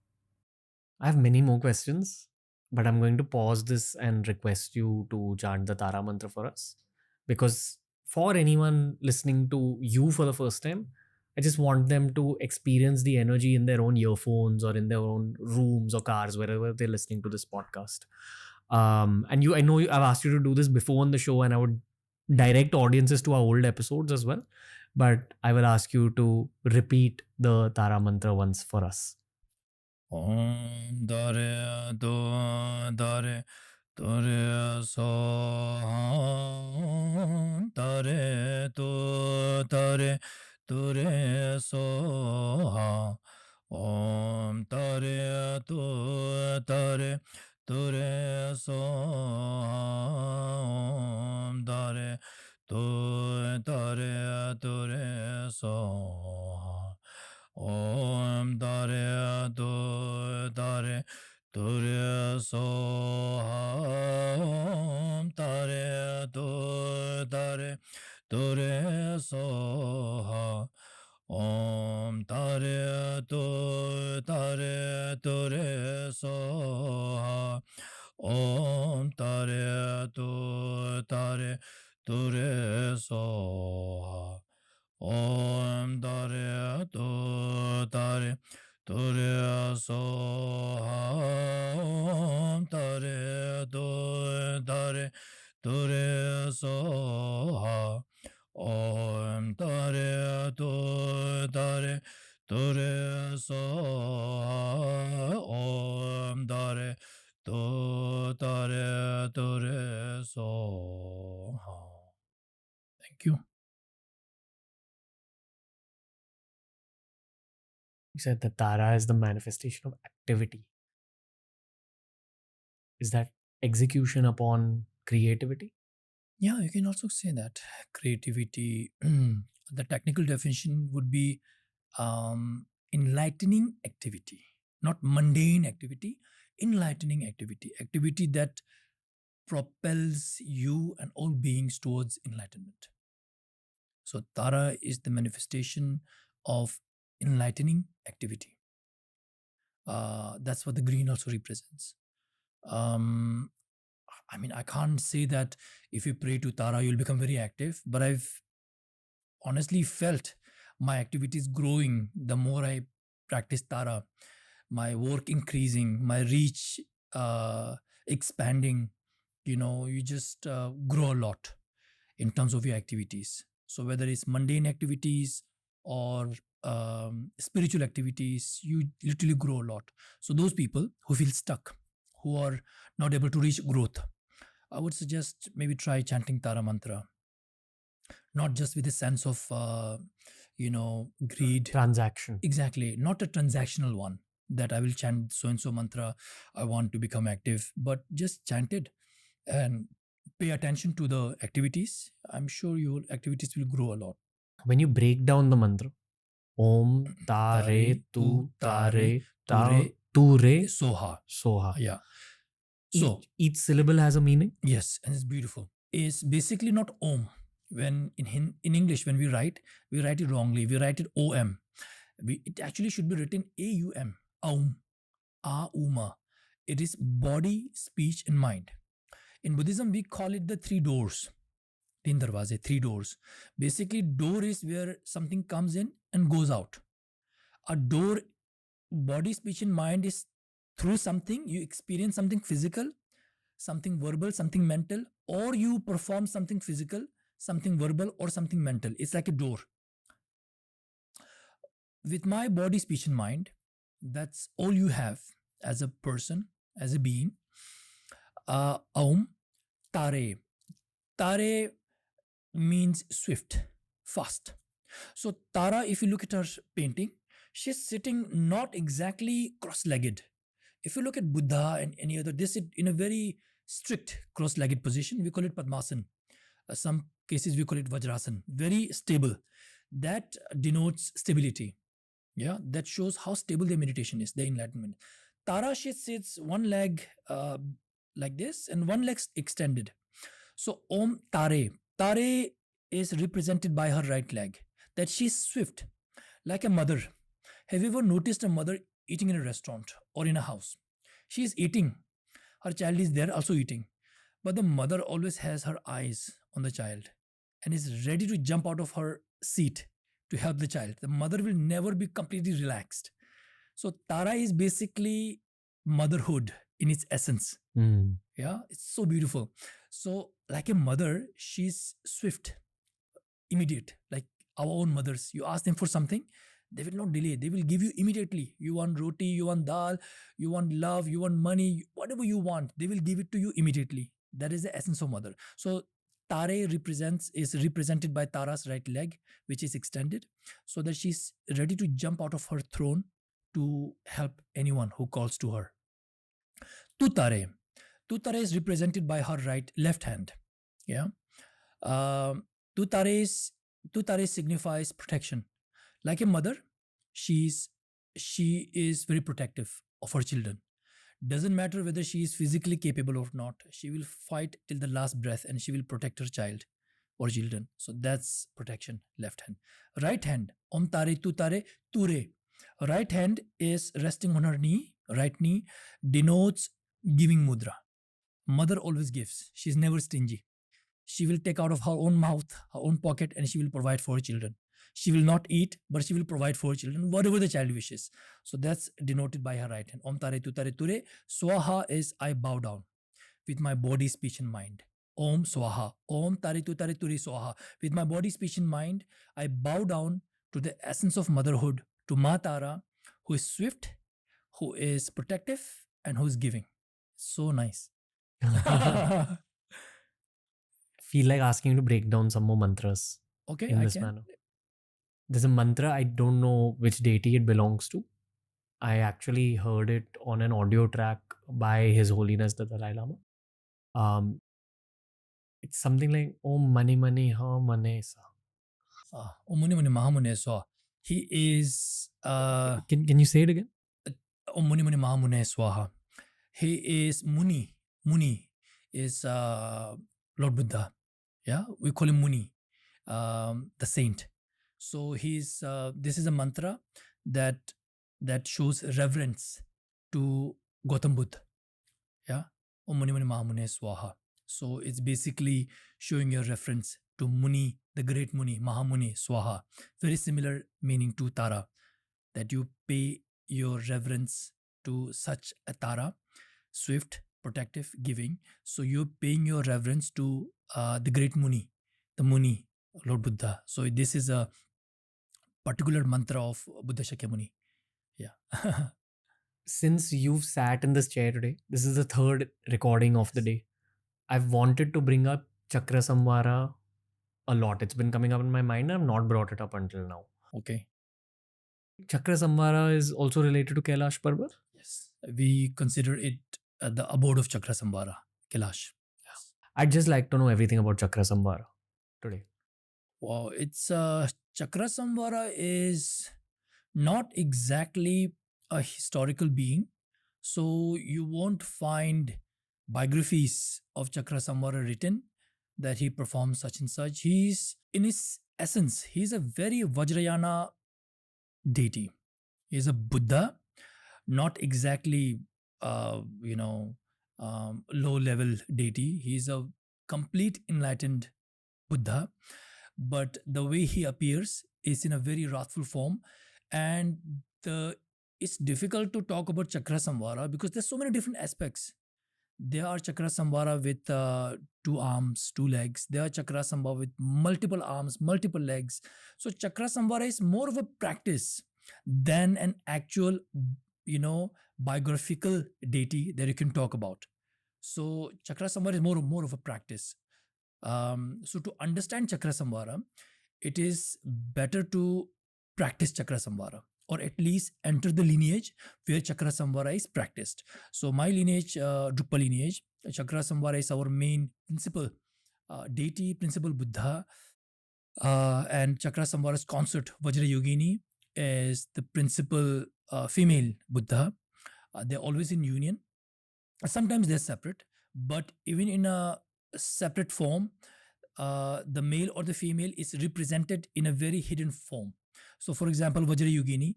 I have many more questions, but I'm going to pause this and request you to chant the Tara mantra for us. Because for anyone listening to you for the first time, I just want them to experience the energy in their own earphones or in their own rooms or cars, wherever they're listening to this podcast. I know I've asked you to do this before on the show, and I would direct audiences to our old episodes as well. But I will ask you to repeat the Tara mantra once for us. Om Dare Do Dare Dare So Dare Do Dare Dare So Om Dare Do Dare Dare So Om Dare Do Dare Dare So Om Dare Do Dare Dure So Om Dare Do Dare Dure So Om Dare Do Dare Dure So Om Dare Do Dare Dure So Om Dare Do Dare Dore So Om Dare Do Dare Dore So Om Dare Do Dare Dore So Om Dare Do Dare Dore So. Thank you. You said that Tara is the manifestation of activity. Is that execution upon creativity? Yeah, you can also say that creativity. The technical definition would be enlightening activity, not mundane activity. Enlightening activity, activity that propels you and all beings towards enlightenment. So Tara is the manifestation of enlightening activity. That's what the green also represents. Um, I mean, I can't say that if you pray to Tara, you'll become very active, but I've honestly felt my activities growing the more I practice Tara, my work increasing, my reach expanding. You just grow a lot in terms of your activities. So whether it's mundane activities or spiritual activities, you literally grow a lot. So those people who feel stuck, who are not able to reach growth, I would suggest maybe try chanting Tara mantra, not just with a sense of greed. Transaction. Exactly, not a transactional one that I will chant so and so mantra, I want to become active, but just chant it and pay attention to the activities. I'm sure your activities will grow a lot. When you break down the mantra, Om Tare Tare tu Tu tare Tare Ta ture Tu Re soha. Soha. Yeah. Each, So each syllable has a meaning. yes, and it's beautiful. It's basically not om. When in English, when we write it wrongly. We write it om. It actually should be written aum. Aum. Auma. It is body, speech, and mind. In Buddhism, we call it the three doors. Teen darwaze, three doors. Basically, door is where something comes in and goes out. A door, body, speech, and mind is through something. You experience something physical, something verbal, something mental, or you perform something physical, something verbal, or something mental. It's like a door. With my body, speech, and mind, that's all you have as a person, as a being. Aum, tare. Tare means swift, fast. So Tara, if you look at her painting, she's sitting not exactly cross-legged. If you look at Buddha and any other, they sit in a very strict cross-legged position. We call it Padmasan. Some cases we call it Vajrasan. Very stable. That denotes stability. Yeah, that shows how stable their meditation is, their enlightenment. Tara, she sits one leg like this and one leg extended. So Om Tare. Tare is represented by her right leg. That she's swift, like a mother. Have you ever noticed a mother eating in a restaurant or in a house? She is eating. Her child is there also eating. But the mother always has her eyes on the child and is ready to jump out of her seat to help the child. The mother will never be completely relaxed. So Tara is basically motherhood in its essence. Mm. Yeah, it's so beautiful. So, like a mother, she's swift, immediate, like our own mothers. You ask them for something, they will not delay. They will give you immediately. You want roti, you want dal, you want love, you want money, whatever you want, they will give it to you immediately. That is the essence of mother. So, Tare is represented by Tara's right leg, which is extended, so that she's ready to jump out of her throne to help anyone who calls to her. Tutare. Tutare is represented by her left hand. Yeah. Um, Tutare Tutare signifies protection. Like a mother, she's she is very protective of her children. Doesn't matter whether she is physically capable or not. She will fight till the last breath and she will protect her child or children. So that's protection. Left hand. Right hand. Om tare tu tare ture. Right hand is resting on her knee. Right knee denotes giving mudra. Mother always gives. She's never stingy. She will take out of her own mouth, her own pocket, and she will provide for her children. She will not eat, but she will provide for her children, whatever the child wishes. So that's denoted by her right hand. Om tare tu tare ture. Swaha is I bow down with my body, speech, and mind. Om Swaha. Om tare tu tare ture Swaha. With my body, speech, and mind, I bow down to the essence of motherhood, to Ma Tara, who is swift, who is protective, and who is giving. So nice. Feel like asking you to break down some more mantras Okay, in I this can. manner. There's a mantra, I don't know which deity it belongs to. I actually heard it on an audio track by His Holiness the Dalai Lama. Um, it's something like Om Mani Mani Ha Mane Sa. Om Muni Muni Mahamune Swaha. He is Can you say it again? Om Muni Muni Mahamune Swaha. He is Muni. Muni is Lord Buddha. Yeah, we call him Muni, the saint. So he's this is a mantra that shows reverence to Gautam Buddha. Yeah, Om Muni Muni Mahamune Swaha. So it's basically showing your reference to Muni, the great Muni, Mahamuni Swaha. Very similar meaning to Tara, that you pay your reverence to such a Tara, swift, protective, giving. So you're paying your reverence to the great Muni, the Muni, Lord Buddha. So this is a particular mantra of Buddha Shakyamuni. Yeah. Since you've sat in this chair today, this is the third recording of the day. I've wanted to bring up Chakrasamvara a lot. It's been coming up in my mind. I've not brought it up until now. Okay. Chakrasamvara is also related to Kailash Parbat. Yes. We consider it the abode of Chakrasamvara, Kailash. Yes. I'd just like to know everything about Chakrasamvara today. Wow. It's Chakrasamvara is not exactly a historical being. So you won't find biographies of Chakrasamvara written that he performed such and such. He's, in his essence, he's a very Vajrayana deity. He's a Buddha, not exactly, low level deity. He's a complete enlightened Buddha, but the way he appears is in a very wrathful form, and it's difficult to talk about Chakrasamvara because there's so many different aspects. There are Chakrasamvara with 2 arms, 2 legs. There are Chakrasamvara with multiple arms, multiple legs. So Chakrasamvara is more of a practice than an actual, biographical deity that you can talk about. So Chakrasamvara is more of a practice. So to understand Chakrasamvara, it is better to practice Chakrasamvara, or at least enter the lineage where Chakrasamvara is practiced. So my lineage, Drukpa lineage, Chakrasamvara is our main principal deity, principal Buddha, and Chakrasamvara's consort Vajrayogini is the principal female Buddha. They're always in union. Sometimes they're separate, but even in a separate form, the male or the female is represented in a very hidden form. So, for example, Vajrayogini,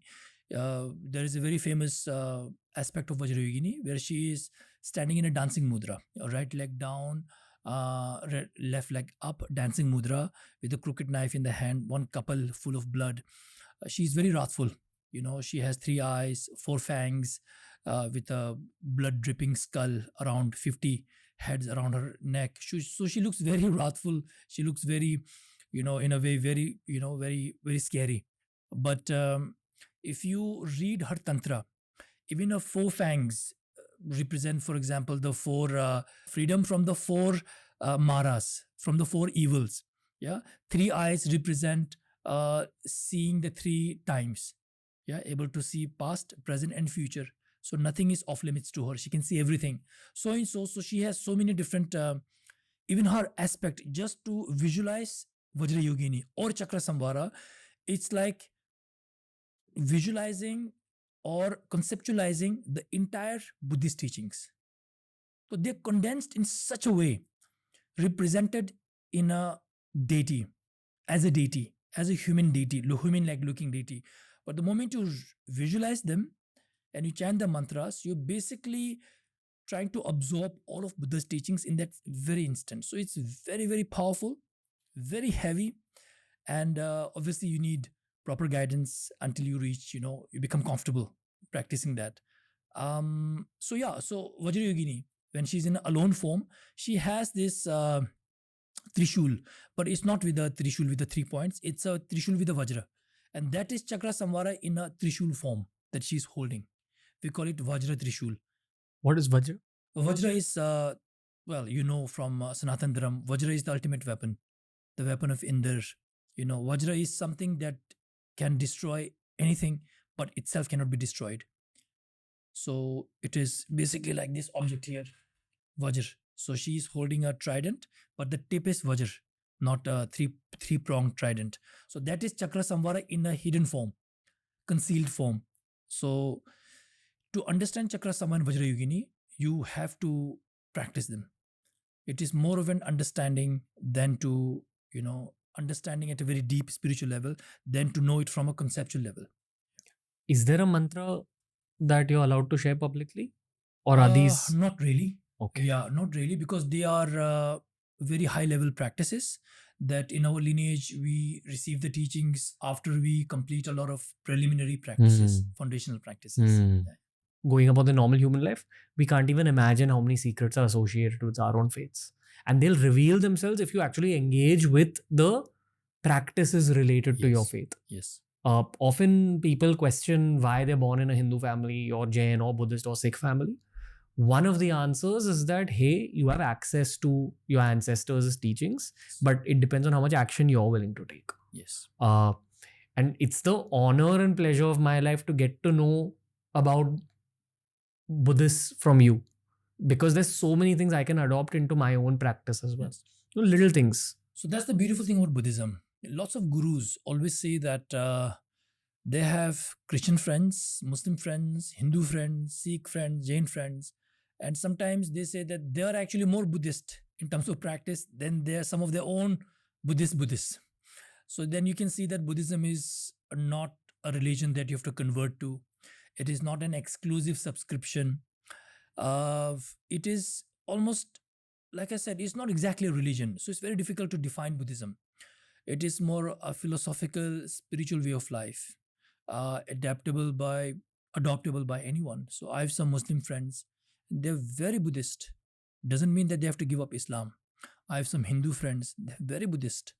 there is a very famous aspect of Vajrayogini where she is standing in a dancing mudra, right leg down, left leg up, dancing mudra with a crooked knife in the hand, one couple full of blood. She's very wrathful. She has 3 eyes, 4 fangs, with a blood dripping skull, around 50 heads around her neck. So she looks very wrathful. She looks very, in a way, very, very, very scary. But if you read her tantra, even her 4 fangs represent, for example, the 4 freedom from the 4 maras, from the 4 evils. Yeah, 3 eyes represent seeing the 3 times. Yeah, able to see past, present, and future. So nothing is off limits to her. She can see everything. So she has so many different, even her aspect, just to visualize Vajrayogini or Chakrasamvara, it's like visualizing or conceptualizing the entire Buddhist teachings. So they're condensed in such a way, represented in a deity, as a human deity, human-like looking deity. But the moment you visualize them and you chant the mantras, you're basically trying to absorb all of Buddha's teachings in that very instant. So it's very, very powerful, very heavy, and obviously you need proper guidance until you reach, you become comfortable practicing that. So Vajrayogini, when she's in alone form, she has this Trishul, but it's not with a Trishul with the 3 points. It's a Trishul with a Vajra, and that is Chakrasamvara in a Trishul form that she's holding. We call it Vajra Trishul. What is Vajra? Vajra is, from Sanatan Dharam, Vajra is the ultimate weapon, the weapon of Indra. Vajra is something that can destroy anything, but itself cannot be destroyed. So it is basically like this object here, Vajr. So she is holding a trident, but the tip is Vajr, not a three pronged trident. So that is Chakrasamvara in a hidden form, concealed form. So to understand Chakrasamvara and Vajrayogini, you have to practice them. It is more of an understanding than to, understanding at a very deep spiritual level than to know it from a conceptual level. Is there a mantra that you're allowed to share publicly? Or are these Not really. okay? Yeah, not really, because they are very high level practices that in our lineage we receive the teachings after we complete a lot of preliminary practices, foundational practices. Yeah. Going about the normal human life, we can't even imagine how many secrets are associated with our own faiths. And they'll reveal themselves if you actually engage with the practices related to your Yes. faith. Yes. Often people question why they're born in a Hindu family or Jain or Buddhist or Sikh family. One of the answers is that, hey, you have access to your ancestors' teachings, but it depends on how much action you're willing to take. Yes. And it's the honor and pleasure of my life to get to know about Buddhists from you, because there's so many things I can adopt into my own practice as well. Yes. Little things. So that's the beautiful thing about Buddhism. Lots of gurus always say that they have Christian friends, Muslim friends, Hindu friends, Sikh friends, Jain friends, and sometimes they say that they are actually more Buddhist in terms of practice than they are some of their own Buddhists. So then you can see that Buddhism is not a religion that you have to convert to. It is not an exclusive subscription. It is almost, like I said, it's not exactly a religion. So it's very difficult to define Buddhism. It is more a philosophical, spiritual way of life, adaptable adoptable by anyone. So I have some Muslim friends. They're very Buddhist. Doesn't mean that they have to give up Islam. I have some Hindu friends. They're very Buddhist.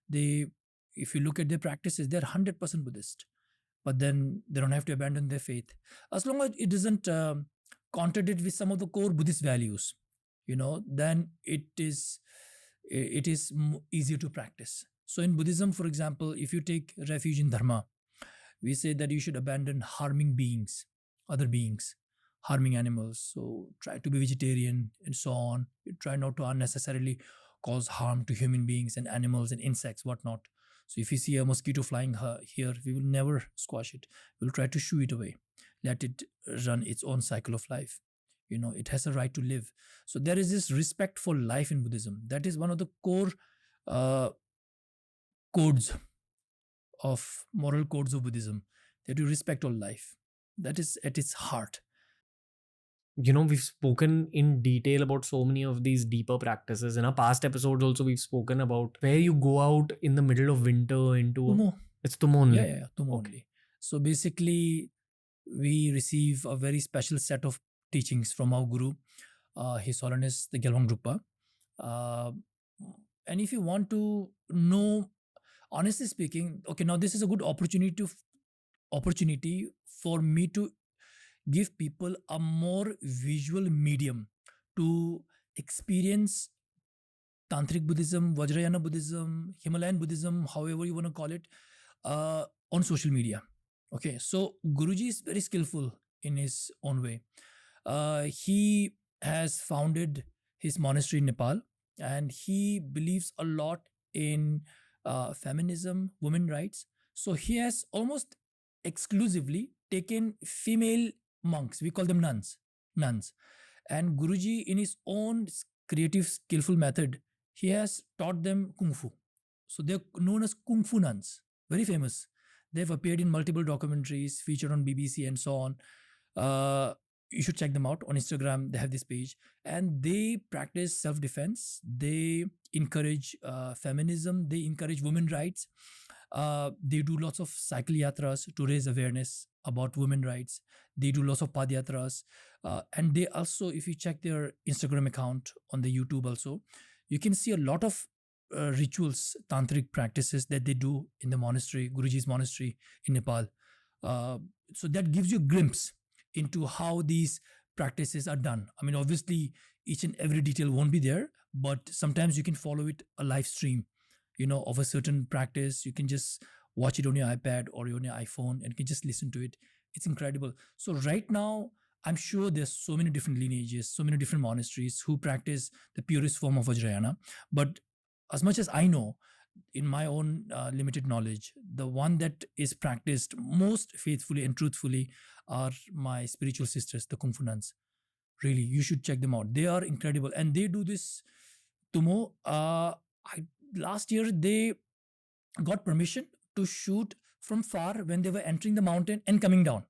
They, if you look at their practices, they're 100% Buddhist. But then they don't have to abandon their faith as long as it doesn't contradict with some of the core Buddhist values. Then it is easier to practice. So in Buddhism, for example, if you take refuge in dharma, we say that you should abandon harming beings, other beings, harming animals. So try to be vegetarian and so on. You try not to unnecessarily cause harm to human beings and animals and insects, whatnot. So if you see a mosquito flying here, we will never squash it. We'll try to shoo it away. Let it run its own cycle of life. It has a right to live. So there is this respect for life in Buddhism. That is one of the core uh, codes of moral codes of Buddhism, that you respect all life. That is at its heart. We've spoken in detail about so many of these deeper practices. In our past episodes also, we've spoken about where you go out in the middle of winter into Tumo. It's Tumo only. Yeah, Tumo only. So basically, we receive a very special set of teachings from our Guru, His Holiness the Gyalwang Drukpa. And if you want to know, honestly speaking, okay, now this is a good opportunity for me to give people a more visual medium to experience Tantric Buddhism, Vajrayana Buddhism, Himalayan Buddhism, however you want to call it, on social media. Okay, so Guruji is very skillful in his own way. He has founded his monastery in Nepal, and he believes a lot in feminism, women rights. So he has almost exclusively taken female monks. We call them nuns. And Guruji, in his own creative, skillful method, he has taught them Kung Fu. So they're known as Kung Fu Nuns, very famous. They've appeared in multiple documentaries, featured on BBC and so on. You should check them out on Instagram. They have this page, and they practice self-defense. They encourage feminism. They encourage women rights. They do lots of cycle yatras to raise awareness about women rights. They do lots of padyatras, and they also, if you check their Instagram account on the YouTube, also you can see a lot of rituals, tantric practices that they do in the monastery, Guruji's monastery in Nepal. So that gives you a glimpse into how these practices are done. I mean, obviously, each and every detail won't be there, but sometimes you can follow it a live stream, of a certain practice. You can just watch it on your iPad or on your iPhone and you can just listen to it. It's incredible. So right now, I'm sure there's so many different lineages, so many different monasteries who practice the purest form of Vajrayana. But as much as I know, in my own limited knowledge, the one that is practiced most faithfully and truthfully are my spiritual sisters, the Kung Fu Nuns. Really, you should check them out. They are incredible, and they do this. Tumo, last year they got permission to shoot from far when they were entering the mountain and coming down,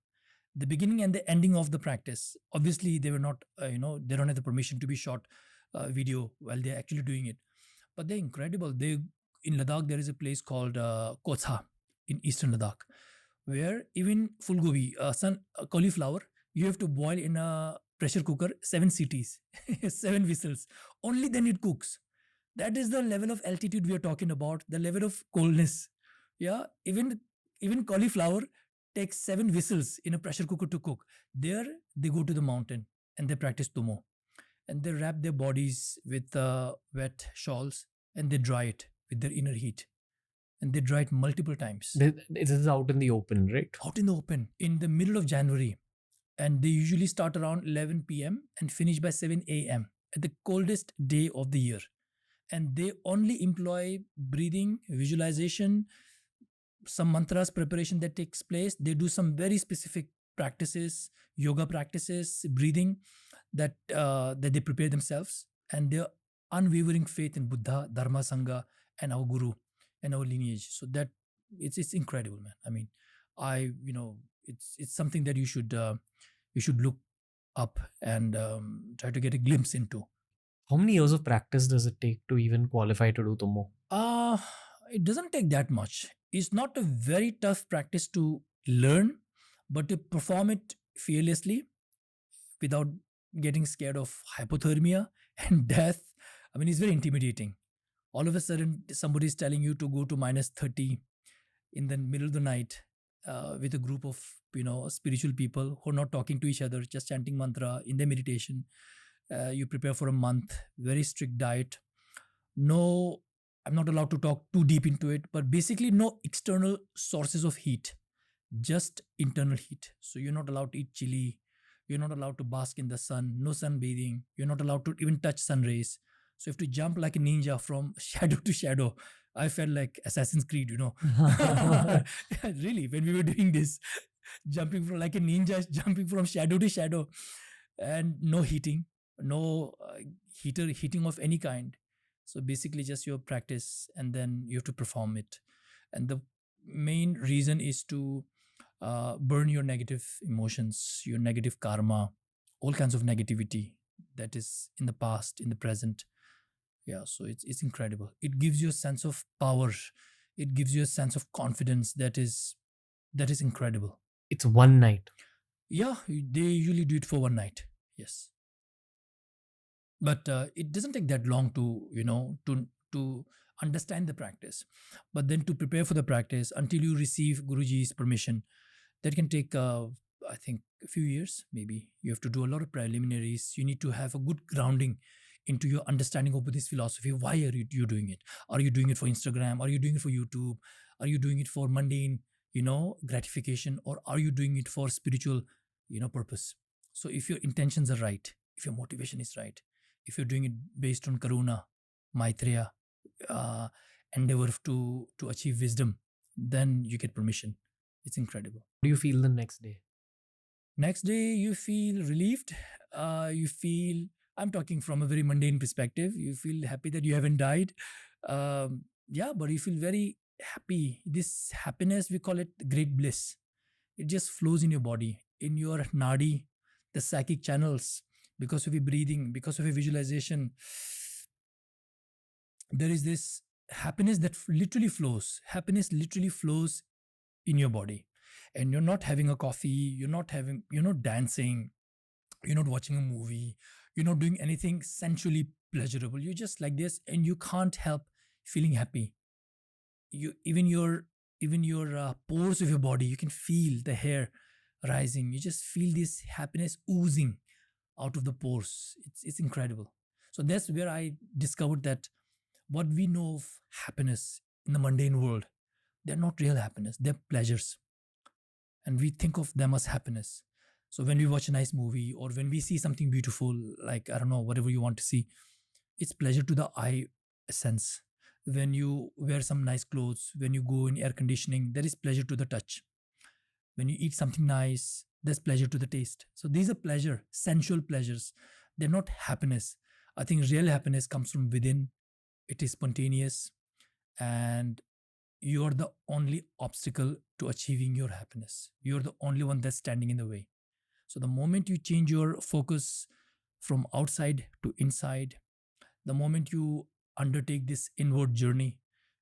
the beginning and the ending of the practice. Obviously they were not they don't have the permission to be shot video while they're actually doing it, but they're incredible. They In Ladakh there is a place called Kotha in eastern Ladakh, where even fulgobi, cauliflower, you have to boil in a pressure cooker 7 CTs, 7 whistles, only then it cooks. That is the level of altitude we are talking about, the level of coldness. Yeah, even cauliflower takes 7 whistles in a pressure cooker to cook. There they go to the mountain and they practice tumo, and they wrap their bodies with wet shawls and they dry it with their inner heat, and they dry it multiple times This is out in the open, right? out in the open in the middle of January. And they usually start around 11 p.m. and finish by 7 a.m. at the coldest day of the year. And they only employ breathing, visualization, some mantras preparation that takes place. They do some very specific practices, yoga practices, breathing, that they prepare themselves, and their unwavering faith in Buddha, Dharma, Sangha, and our Guru and our lineage. So that it's incredible, man. I mean, it's something that you should look up and try to get a glimpse into. How many years of practice does it take to even qualify to do Tummo? Uh, it doesn't take that much. It's not a very tough practice to learn, but to perform it fearlessly without getting scared of hypothermia and death. I mean, it's very intimidating. All of a sudden, somebody is telling you to go to minus 30 in the middle of the night with a group of spiritual people who are not talking to each other, just chanting mantra in their meditation. You prepare for a month, very strict diet. No, I'm not allowed to talk too deep into it, but basically no external sources of heat, just internal heat. So you're not allowed to eat chili, you're not allowed to bask in the sun, no sunbathing, you're not allowed to even touch sun rays. So you have to jump like a ninja from shadow to shadow. I felt like Assassin's Creed, really, when we were doing this, jumping from like a ninja, jumping from shadow to shadow, and no heating, no heating of any kind. So basically, just your practice, and then you have to perform it. And the main reason is to burn your negative emotions, your negative karma, all kinds of negativity that is in the past, in the present. Yeah, so it's incredible. It gives you a sense of power. It gives you a sense of confidence that is incredible. It's one night. Yeah, they usually do it for one night. Yes, but it doesn't take that long to to understand the practice. But then to prepare for the practice until you receive Guruji's permission, that can take I think a few years. Maybe you have to do a lot of preliminaries. You need to have a good grounding into your understanding of Buddhist philosophy. Why are you doing it? Are you doing it for Instagram? Are you doing it for YouTube? Are you doing it for mundane gratification, or are you doing it for spiritual purpose? So if your intentions are right, if your motivation is right, if you're doing it based on karuna, maitreya, uh, endeavor to achieve wisdom, then you get permission. It's incredible. How do you feel the next day? Next day, you feel relieved. You feel, I'm talking from a very mundane perspective, you feel happy that you haven't died. Yeah, but you feel very happy. This happiness, we call it great bliss. It just flows in your body, in your nadi, the psychic channels, because of your breathing, because of your visualization. There is this happiness that literally flows. Happiness literally flows in your body. And you're not having a coffee, you're not dancing, you're not watching a movie, you're not doing anything sensually pleasurable. You're just like this, and you can't help feeling happy. You even your pores of your body, you can feel the hair rising. You just feel this happiness oozing out of the pores. It's incredible. So that's where I discovered that what we know of happiness in the mundane world, they're not real happiness, they're pleasures, and we think of them as happiness. So when we watch a nice movie or when we see something beautiful, like I don't know, whatever you want to see, it's pleasure to the eye sense. When you wear some nice clothes, when you go in air conditioning, there is pleasure to the touch. When you eat something nice, there's pleasure to the taste. So these are pleasure, sensual pleasures. They're not happiness. I think real happiness comes from within. It is spontaneous, and you're the only obstacle to achieving your happiness. You're the only one that's standing in the way. So the moment you change your focus from outside to inside, the moment you undertake this inward journey,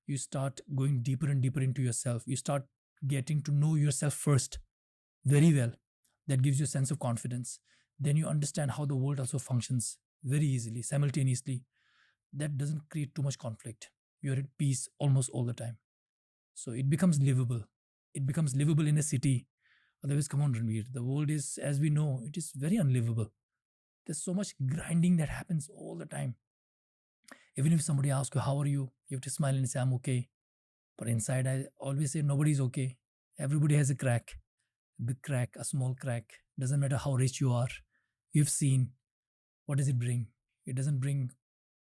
you start going deeper and deeper into yourself. You start getting to know yourself first very well. That gives you a sense of confidence. Then you understand how the world also functions very easily, simultaneously. That doesn't create too much conflict. You're at peace almost all the time. So it becomes livable. It becomes livable in a city. Otherwise, come on, Ranveer. The world is, as we know, it is very unlivable. There's so much grinding that happens all the time. Even if somebody asks you, how are you have to smile and say, I'm okay. But inside, I always say, nobody's okay. Everybody has a crack, a big crack, a small crack. Doesn't matter how rich you are. You've seen, what does it bring? It doesn't bring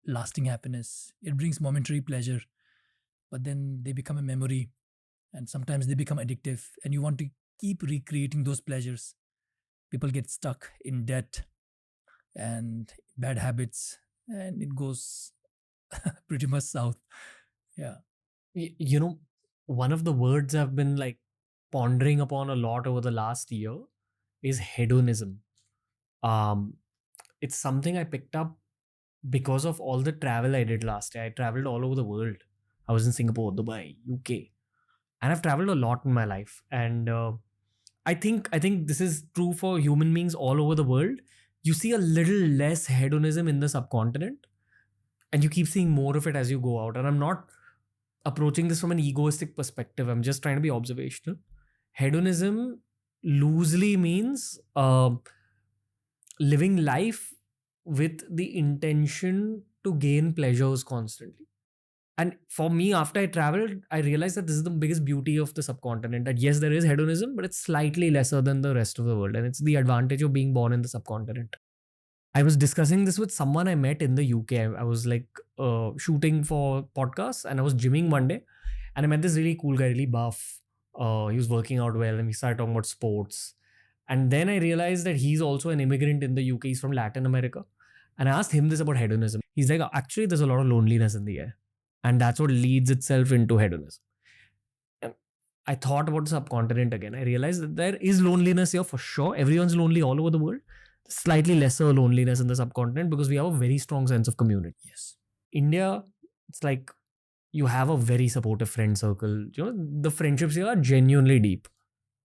lasting happiness. It brings momentary pleasure, but then they become a memory, and sometimes they become addictive, and you want to keep recreating those pleasures. People get stuck in debt and bad habits, and it goes pretty much south. Yeah. You know, one of the words I've been like pondering upon a lot over the last year is hedonism. Um, it's something I picked up because of all the travel I did last year. I traveled all over the world. I was in Singapore, Dubai, UK, and I've traveled a lot in my life. And I think this is true for human beings all over the world. You see a little less hedonism in the subcontinent, and you keep seeing more of it as you go out. And I'm not approaching this from an egoistic perspective. I'm just trying to be observational. Hedonism loosely means living life with the intention to gain pleasures constantly. And for me, after I traveled, I realized that this is the biggest beauty of the subcontinent. That yes, there is hedonism, but it's slightly lesser than the rest of the world. And it's the advantage of being born in the subcontinent. I was discussing this with someone I met in the UK. I was like shooting for podcasts and I was gymming one day and I met this really cool guy, really buff. He was working out well and we started talking about sports. And then I realized that he's also an immigrant in the UK. He's from Latin America. And I asked him this about hedonism. He's like, actually, there's a lot of loneliness in the air. And that's what leads itself into hedonism. And I thought about the subcontinent again. I realized that there is loneliness here for sure. Everyone's lonely all over the world. Slightly lesser loneliness in the subcontinent because we have a very strong sense of community. Yes. India, it's like you have a very supportive friend circle. You know, the friendships here are genuinely deep,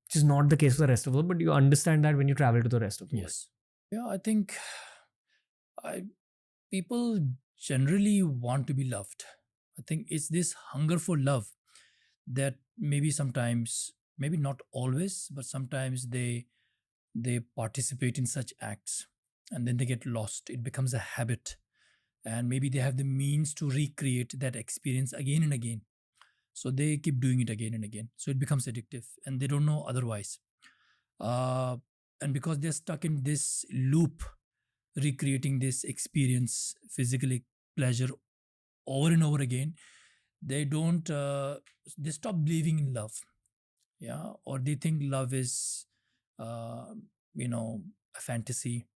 which is not the case for the rest of the world, but you understand that when you travel to the rest of the world. Yes. Yeah, I think people generally want to be loved. I think it's this hunger for love that maybe sometimes, maybe not always, but sometimes they participate in such acts and then they get lost. It becomes a habit, and maybe they have the means to recreate that experience again and again. So they keep doing it again and again. So it becomes addictive, and they don't know otherwise. Uh, and because they're stuck in this loop, recreating this experience, physically pleasure over and over again, they don't. They stop believing in love. Yeah, or they think love is, uh, a fantasy.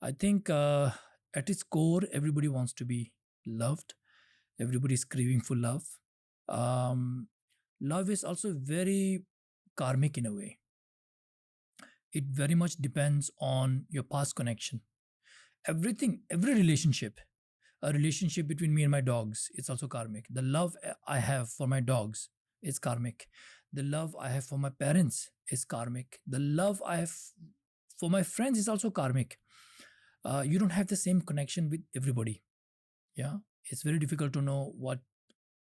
I think at its core, everybody wants to be loved. Everybody is craving for love. Um, Love is also very karmic in a way. It very much depends on your past connection. Everything, every relationship, a relationship between me and my dogs, it's also karmic. The love I have for my dogs is karmic. The love I have for my parents is karmic. The love I have for my friends is also karmic. You don't have the same connection with everybody. Yeah, it's very difficult to know what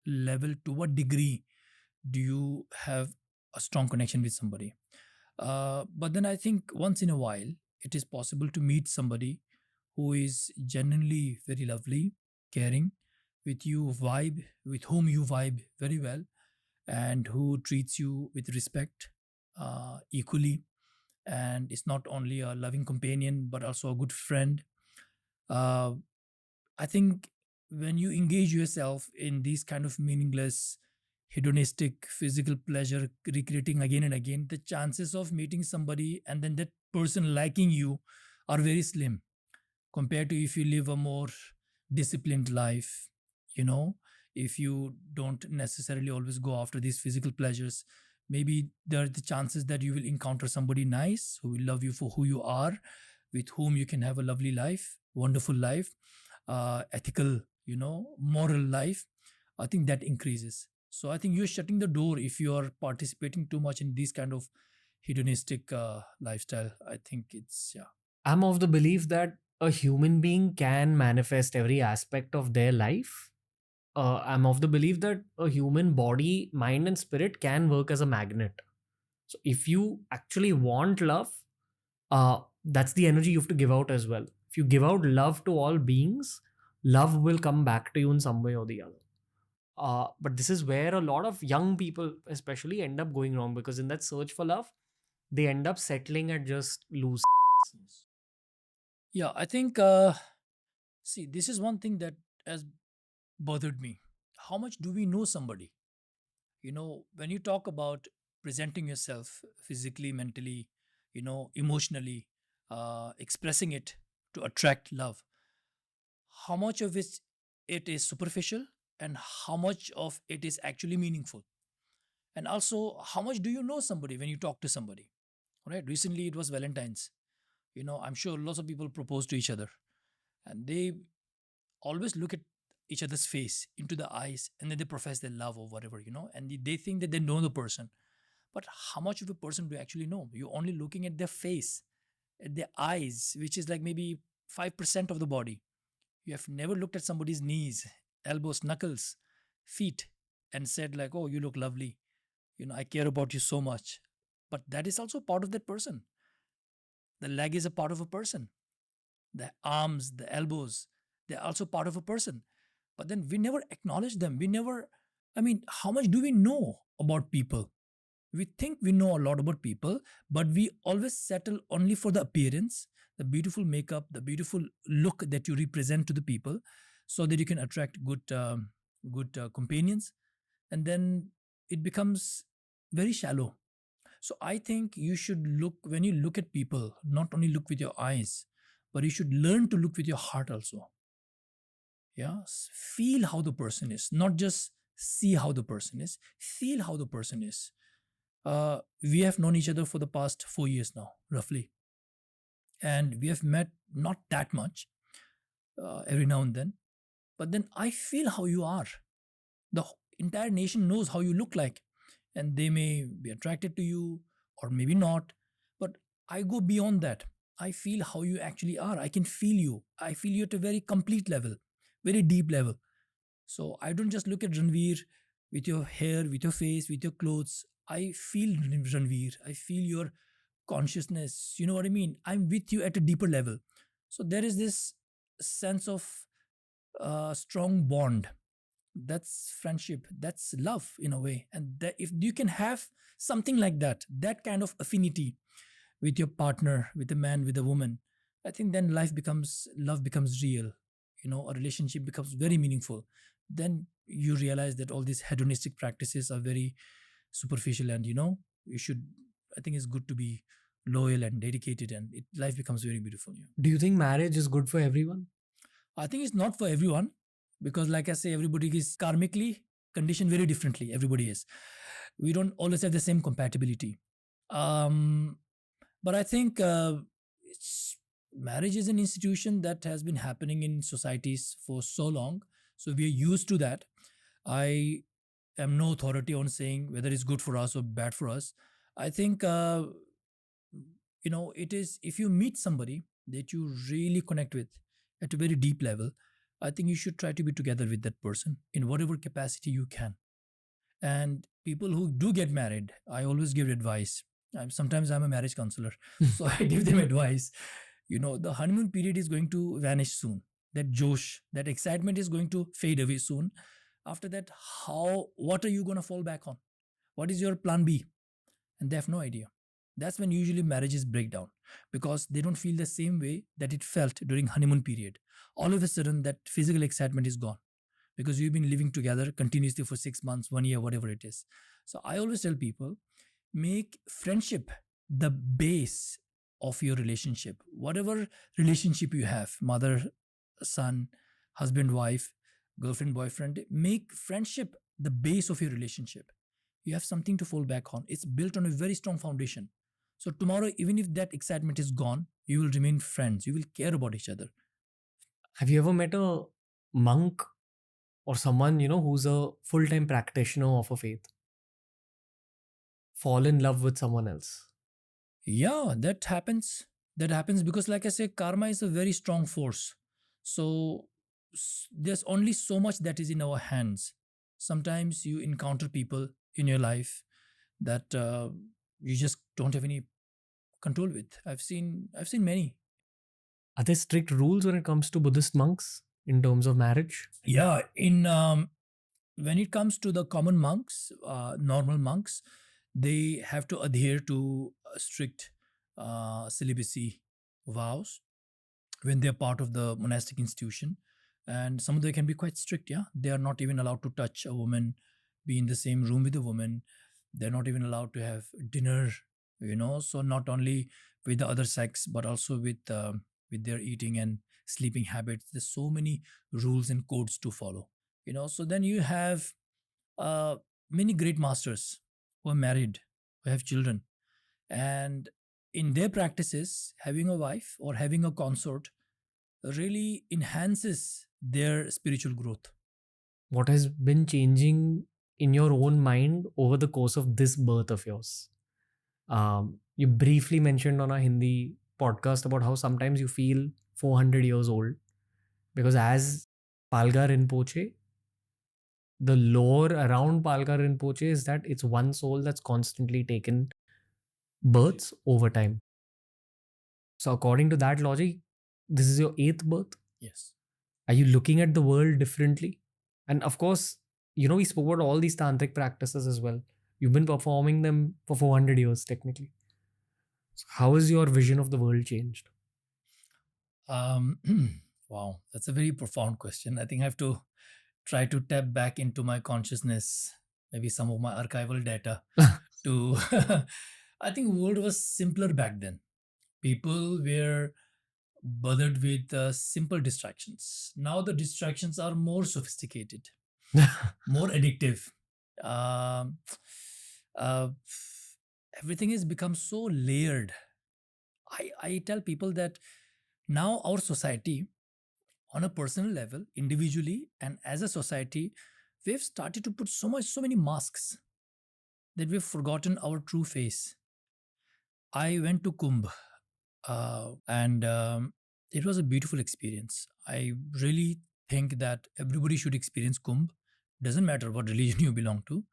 level, to what degree do you have a strong connection with somebody. But then I think once in a while it is possible to meet somebody who is genuinely very lovely, caring, with whom you vibe very well, and who treats you with respect, equally, and it's not only a loving companion but also a good friend. uh, I think when you engage yourself in these kind of meaningless hedonistic physical pleasure recreating again and again, the chances of meeting somebody and then that person liking you are very slim compared to if you live a more disciplined life. you know if you don't necessarily always go after these physical pleasures, maybe there are the chances that you will encounter somebody nice who will love you for who you are, with whom you can have a lovely life, wonderful life, ethical, moral life. I think that increases. So I think you're shutting the door if you are participating too much in these kind of hedonistic lifestyle. I think it's, yeah. I'm of the belief that a human being can manifest every aspect of their life. I'm of the belief that a human body, mind, and spirit can work as a magnet. So if you actually want love, that's the energy you have to give out as well. If you give out love to all beings, love will come back to you in some way or the other. But this is where a lot of young people, especially, end up going wrong, because in that search for love, they end up settling at just loose. Yeah, I think, see, this is one thing that has bothered me. How much do we know somebody? When you talk about presenting yourself physically, mentally, emotionally, expressing it to attract love, how much of it is superficial and how much of it is actually meaningful? And also, how much do you know somebody when you talk to somebody? Right? Recently, it was Valentine's. I'm sure lots of people propose to each other, and they always look at each other's face, into the eyes, and then they profess their love or whatever, and they think that they know the person. But how much of a person do you actually know? You're only looking at their face, at their eyes, which is like maybe 5% of the body. You have never looked at somebody's knees, elbows, knuckles, feet, and said, like, oh, you look lovely. I care about you so much. But that is also part of that person. The leg is a part of a person. The arms, the elbows, they're also part of a person. But then we never acknowledge them. I mean, how much do we know about people? We think we know a lot about people, but we always settle only for the appearance, the beautiful makeup, the beautiful look that you represent to the people, so that you can attract good companions, and then it becomes very shallow. So I think you should look, when you look at people, not only look with your eyes, but you should learn to look with your heart also. Yeah, feel how the person is, not just see how the person is, feel how the person is. We have known each other for the past 4 years now, roughly, and we have met not that much, every now and then. But then I feel how you are. The entire nation knows how you look like, and they may be attracted to you or maybe not. But I go beyond that. I feel how you actually are. I can feel you. I feel you at a very complete level, very deep level. So I don't just look at Ranveer with your hair, with your face, with your clothes. I feel Ranveer. I feel your consciousness. You know what I mean? I'm with you at a deeper level. So there is this sense of strong bond. That's friendship. That's love in a way. And that if you can have something like that, that kind of affinity with your partner, with a man, with a woman, I think then love becomes real. A relationship becomes very meaningful. Then you realize that all these hedonistic practices are very superficial, and you should, I think it's good to be loyal and dedicated, and life becomes very beautiful. Yeah. Do you think marriage is good for everyone? I think it's not for everyone, because, like I say, everybody is karmically conditioned very differently. Everybody is. We don't always have the same compatibility. Um, but I think marriage is an institution that has been happening in societies for so long. So we are used to that. I am no authority on saying whether it's good for us or bad for us. I think, it is, if you meet somebody that you really connect with at a very deep level, I think you should try to be together with that person in whatever capacity you can. And people who do get married, I always give advice. Sometimes I'm a marriage counselor, so I give them advice. The honeymoon period is going to vanish soon. That josh, that excitement is going to fade away soon. After that, what are you going to fall back on? What is your plan B? And they have no idea. That's when usually marriages break down, because they don't feel the same way that it felt during honeymoon period. All of a sudden, that physical excitement is gone because you've been living together continuously for 6 months, 1 year, whatever it is. So I always tell people, make friendship the base of your relationship. Whatever relationship you have, mother, son, husband, wife, girlfriend, boyfriend, make friendship the base of your relationship. You have something to fall back on. It's built on a very strong foundation. So tomorrow, even if that excitement is gone, you will remain friends. You will care about each other. Have you ever met a monk or someone, who's a full-time practitioner of a faith, fall in love with someone else? Yeah, that happens. That happens because, like I say, karma is a very strong force. So there's only so much that is in our hands. Sometimes you encounter people in your life that you just don't have any control with. I've seen many. Are there strict rules when it comes to Buddhist monks in terms of marriage? Yeah, in when it comes to the common monks, normal monks, they have to adhere to strict celibacy vows when they're part of the monastic institution. And some of them can be quite strict. Yeah, they are not even allowed to touch a woman, be in the same room with a woman. They're not even allowed to have dinner. So not only with the other sex, but also with their eating and sleeping habits. There's so many rules and codes to follow. So then you have uh, many great masters who are married, who have children, and in their practices, having a wife or having a consort really enhances their spiritual growth. What has been changing in your own mind over the course of this birth of yours? You briefly mentioned on a Hindi podcast about how sometimes you feel 400 years old because, as Palga Rinpoche, the lore around Palga Rinpoche is that it's one soul that's constantly taken births over time. So, according to that logic, this is your eighth birth. Yes. Are you looking at the world differently? And of course, we spoke about all these tantric practices as well. You've been performing them for 400 years, technically. So how has your vision of the world changed? Um, wow, that's a very profound question. I think I have to try to tap back into my consciousness, maybe some of my archival data to. I think world was simpler back then. People were bothered with simple distractions. Now the distractions are more sophisticated, more addictive. Um, uh, Everything has become so layered. I tell people that now our society, on a personal level, individually, and as a society, we've started to put so many masks that we've forgotten our true face. I went to Kumbh, and it was a beautiful experience. I really think that everybody should experience Kumbh. Doesn't matter what religion you belong to,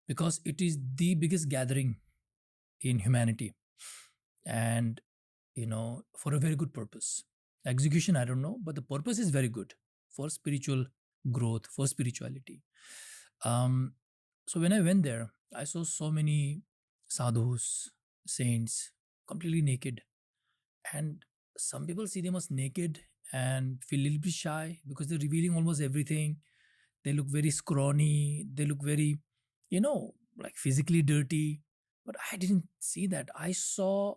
because it is the biggest gathering in humanity, and for a very good purpose. Execution, I don't know, but the purpose is very good for spiritual growth, for spirituality. Um, so when I went there, I saw so many sadhus, saints, completely naked. And some people see them as naked and feel a little bit shy because they're revealing almost everything. They look very scrawny. They look very, like physically dirty. But I didn't see that. I saw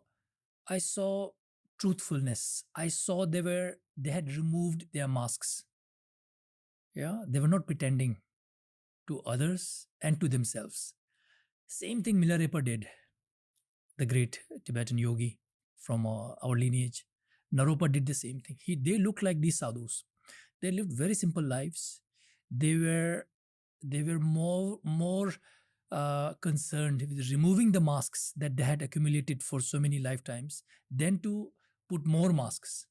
truthfulness. I saw they had removed their masks. Yeah, they were not pretending to others and to themselves. Same thing Milarepa did, the great Tibetan yogi from our lineage. Naropa did the same thing. They looked like these sadhus. They lived very simple lives. They were more concerned with removing the masks that they had accumulated for so many lifetimes than to put more masks.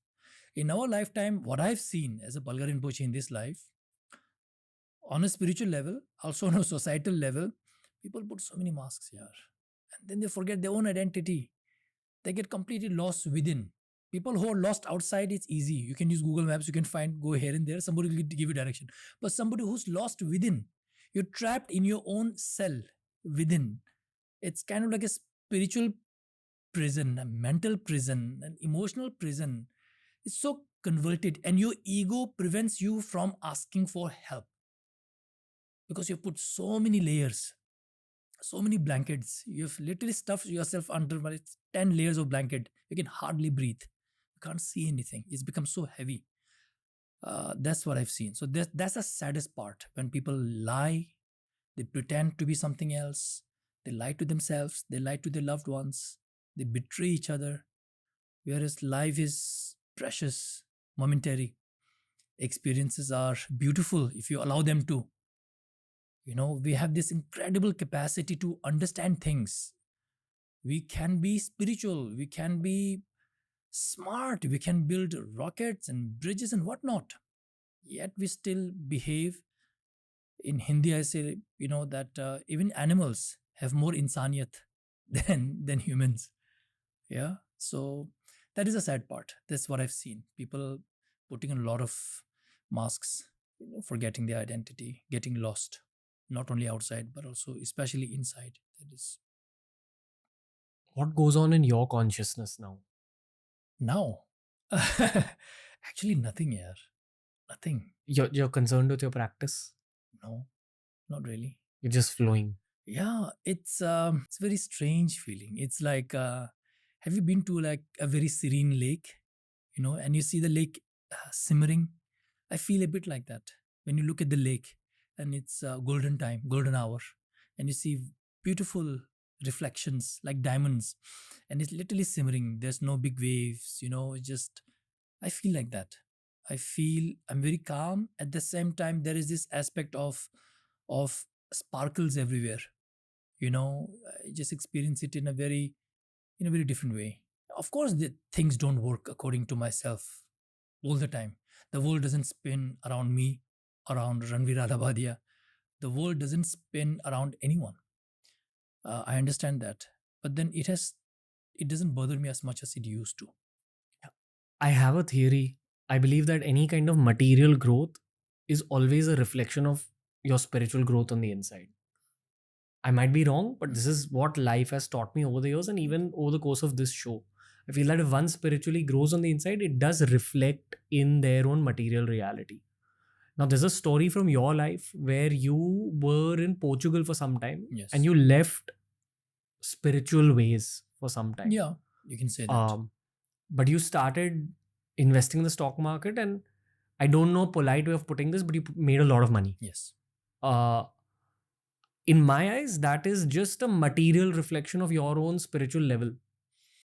In our lifetime, what I've seen as a Palga Rinpoche in this life, on a spiritual level, also on a societal level, people put so many masks here. And then they forget their own identity. They get completely lost within. People who are lost outside, it's easy. You can use Google Maps, you can go here and there, somebody will give you direction. But somebody who's lost within, you're trapped in your own cell within. It's kind of like a spiritual prison, a mental prison, an emotional prison. It's so converted, and your ego prevents you from asking for help because you put so many layers, so many blankets. You've literally stuffed yourself under, well, it's 10 layers of blanket. You can hardly breathe. You can't see anything. It's become so heavy. That's what I've seen. So that's the saddest part, when people lie, they pretend to be something else, they lie to themselves, they lie to their loved ones, they betray each other, whereas life is precious, momentary. Experiences are beautiful if you allow them to. We have this incredible capacity to understand things. We can be spiritual, we can be smart, we can build rockets and bridges and whatnot, yet we still behave. In Hindi, I say, that even animals have more insaniyat than humans. Yeah. So that is a sad part. That's what I've seen. People putting a lot of masks, forgetting their identity, getting lost, not only outside, but also especially inside. That is What goes on in your consciousness now? now. Actually, nothing here. Nothing. You're concerned with your practice? No, not really. You're just flowing. Yeah, it's a very strange feeling. It's like, have you been to like a very serene lake, and you see the lake simmering? I feel a bit like that when you look at the lake, and it's golden time, golden hour, and you see beautiful reflections like diamonds, and it's literally simmering. There's no big waves, it's just, I feel like that. I feel I'm very calm. At the same time, there is this aspect of sparkles everywhere. I just experience it in a very different way. Of course, the things don't work according to myself all the time. The world doesn't spin around me, around Ranveer Allahbadia. The world doesn't spin around anyone. I understand that, but then it doesn't bother me as much as it used to. I have a theory. I believe that any kind of material growth is always a reflection of your spiritual growth on the inside. I might be wrong, but this is what life has taught me over the years and even over the course of this show. I feel that if one spiritually grows on the inside, it does reflect in their own material reality. Now, there's a story from your life where you were in Portugal for some time Yes. and you left spiritual ways for some time. Yeah, you can say that. But you started investing in the stock market, and I don't know a polite way of putting this, but you made a lot of money. Yes. In my eyes, that is just a material reflection of your own spiritual level.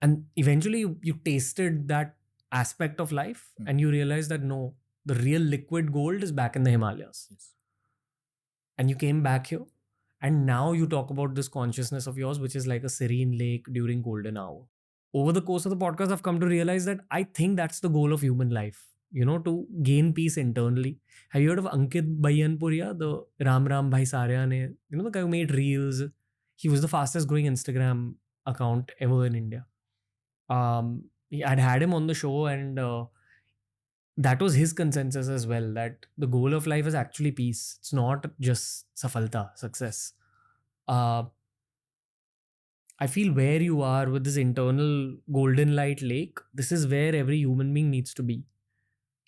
And eventually you tasted that aspect of life and you realized that no, the real liquid gold is back in the Himalayas. Yes. And you came back here, and now you talk about this consciousness of yours, which is like a serene lake during golden hour. Over the course of the podcast, I've come to realize that I think that's the goal of human life, to gain peace internally. Have you heard of Ankit Baiyanpuria, the Ram Ram Bhai Sarya ne, the guy who made reels? He was the fastest growing Instagram account ever in India. I'd had him on the show, and that was his consensus as well, that the goal of life is actually peace. It's not just safalta, success. I feel where you are with this internal golden light lake, this is where every human being needs to be.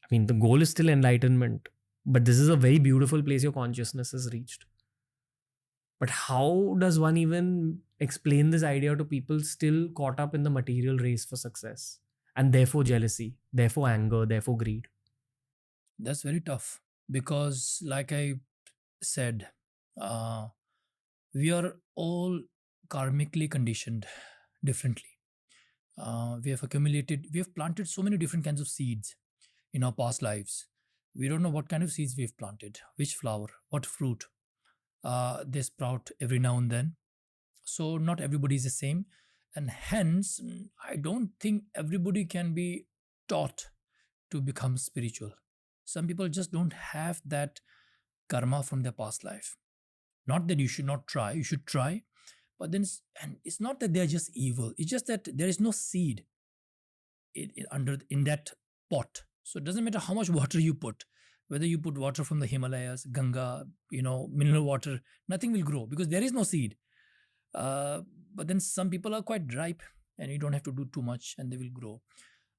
I mean, the goal is still enlightenment, but this is a very beautiful place your consciousness has reached. But how does one even explain this idea to people still caught up in the material race for success? And therefore jealousy, therefore anger, therefore greed. That's very tough because, like I said, we are all karmically conditioned differently. We have planted so many different kinds of seeds in our past lives. We don't know what kind of seeds we've planted, which flower, what fruit. They sprout every now and then. So not everybody is the same. And hence, I don't think everybody can be taught to become spiritual. Some people just don't have that karma from their past life. Not that you should not try, you should try, but then it's not that they're just evil. It's just that there is no seed in that pot. So it doesn't matter how much water you put, whether you put water from the Himalayas, Ganga, mineral water, nothing will grow because there is no seed. But then some people are quite ripe. and you don't have to do too much, and they will grow.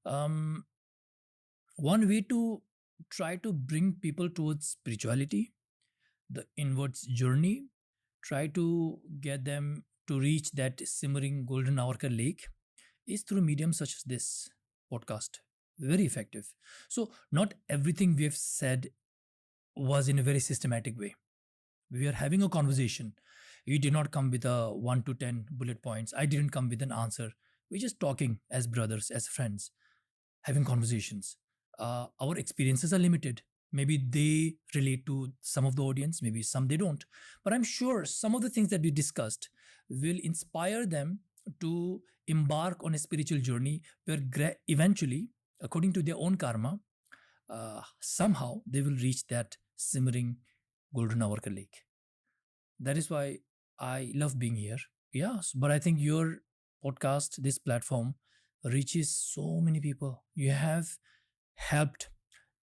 Um, One way to try to bring people towards spirituality, the inwards journey, try to get them to reach that simmering golden hour ka lake, is through mediums such as this podcast. Very effective. So, not everything we have said was in a very systematic way. We are having a conversation. You did not come with a 1 to 10 bullet points. I didn't come with an answer. We're just talking as brothers, as friends, having conversations. Our experiences are limited. Maybe they relate to some of the audience, maybe some they don't. But I'm sure some of the things that we discussed will inspire them to embark on a spiritual journey where eventually, according to their own karma, somehow they will reach that simmering golden hour ka lake. That is why I love being here. Yes, but I think your podcast, this platform, reaches so many people. You have helped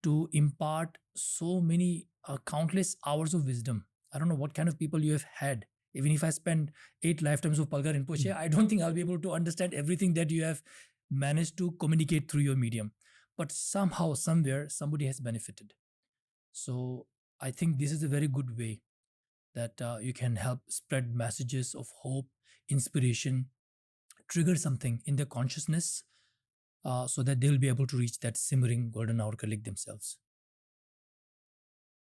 to impart so many countless hours of wisdom. I don't know what kind of people you have had. Even if I spend 8 lifetimes of Palga Rinpoche, I don't think I'll be able to understand everything that you have managed to communicate through your medium. But somehow, somewhere, somebody has benefited. So I think this is a very good way that you can help spread messages of hope, inspiration, trigger something in their consciousness, so that they'll be able to reach that simmering golden hour ka lake themselves.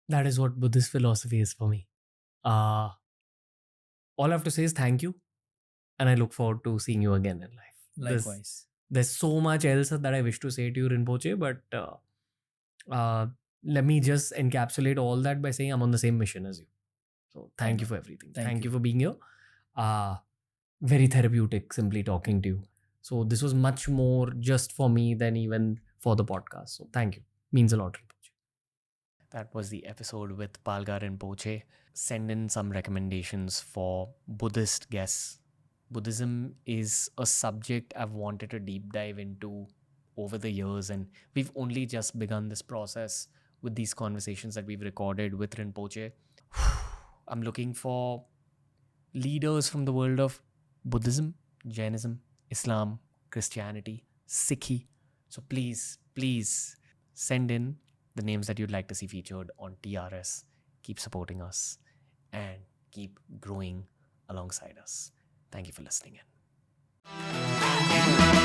That is what Buddhist philosophy is for me. Uh, all I have to say is thank you, and I look forward to seeing you again in life. Likewise. There's so much else that I wish to say to you, Rinpoche, but uh, let me just encapsulate all that by saying I'm on the same mission as you. So thank you for everything. Thank you for being here. Very therapeutic, simply talking to you. So this was much more just for me than even for the podcast. So thank you. Means a lot, Rinpoche. That was the episode with Palga Rinpoche. Send in some recommendations for Buddhist guests. Buddhism is a subject I've wanted to deep dive into over the years, and we've only just begun this process with these conversations that we've recorded with Rinpoche. I'm looking for leaders from the world of Buddhism, Jainism, Islam, Christianity, Sikhi. So please send in the names that you'd like to see featured on TRS. Keep supporting us and keep growing alongside us. Thank you for listening in.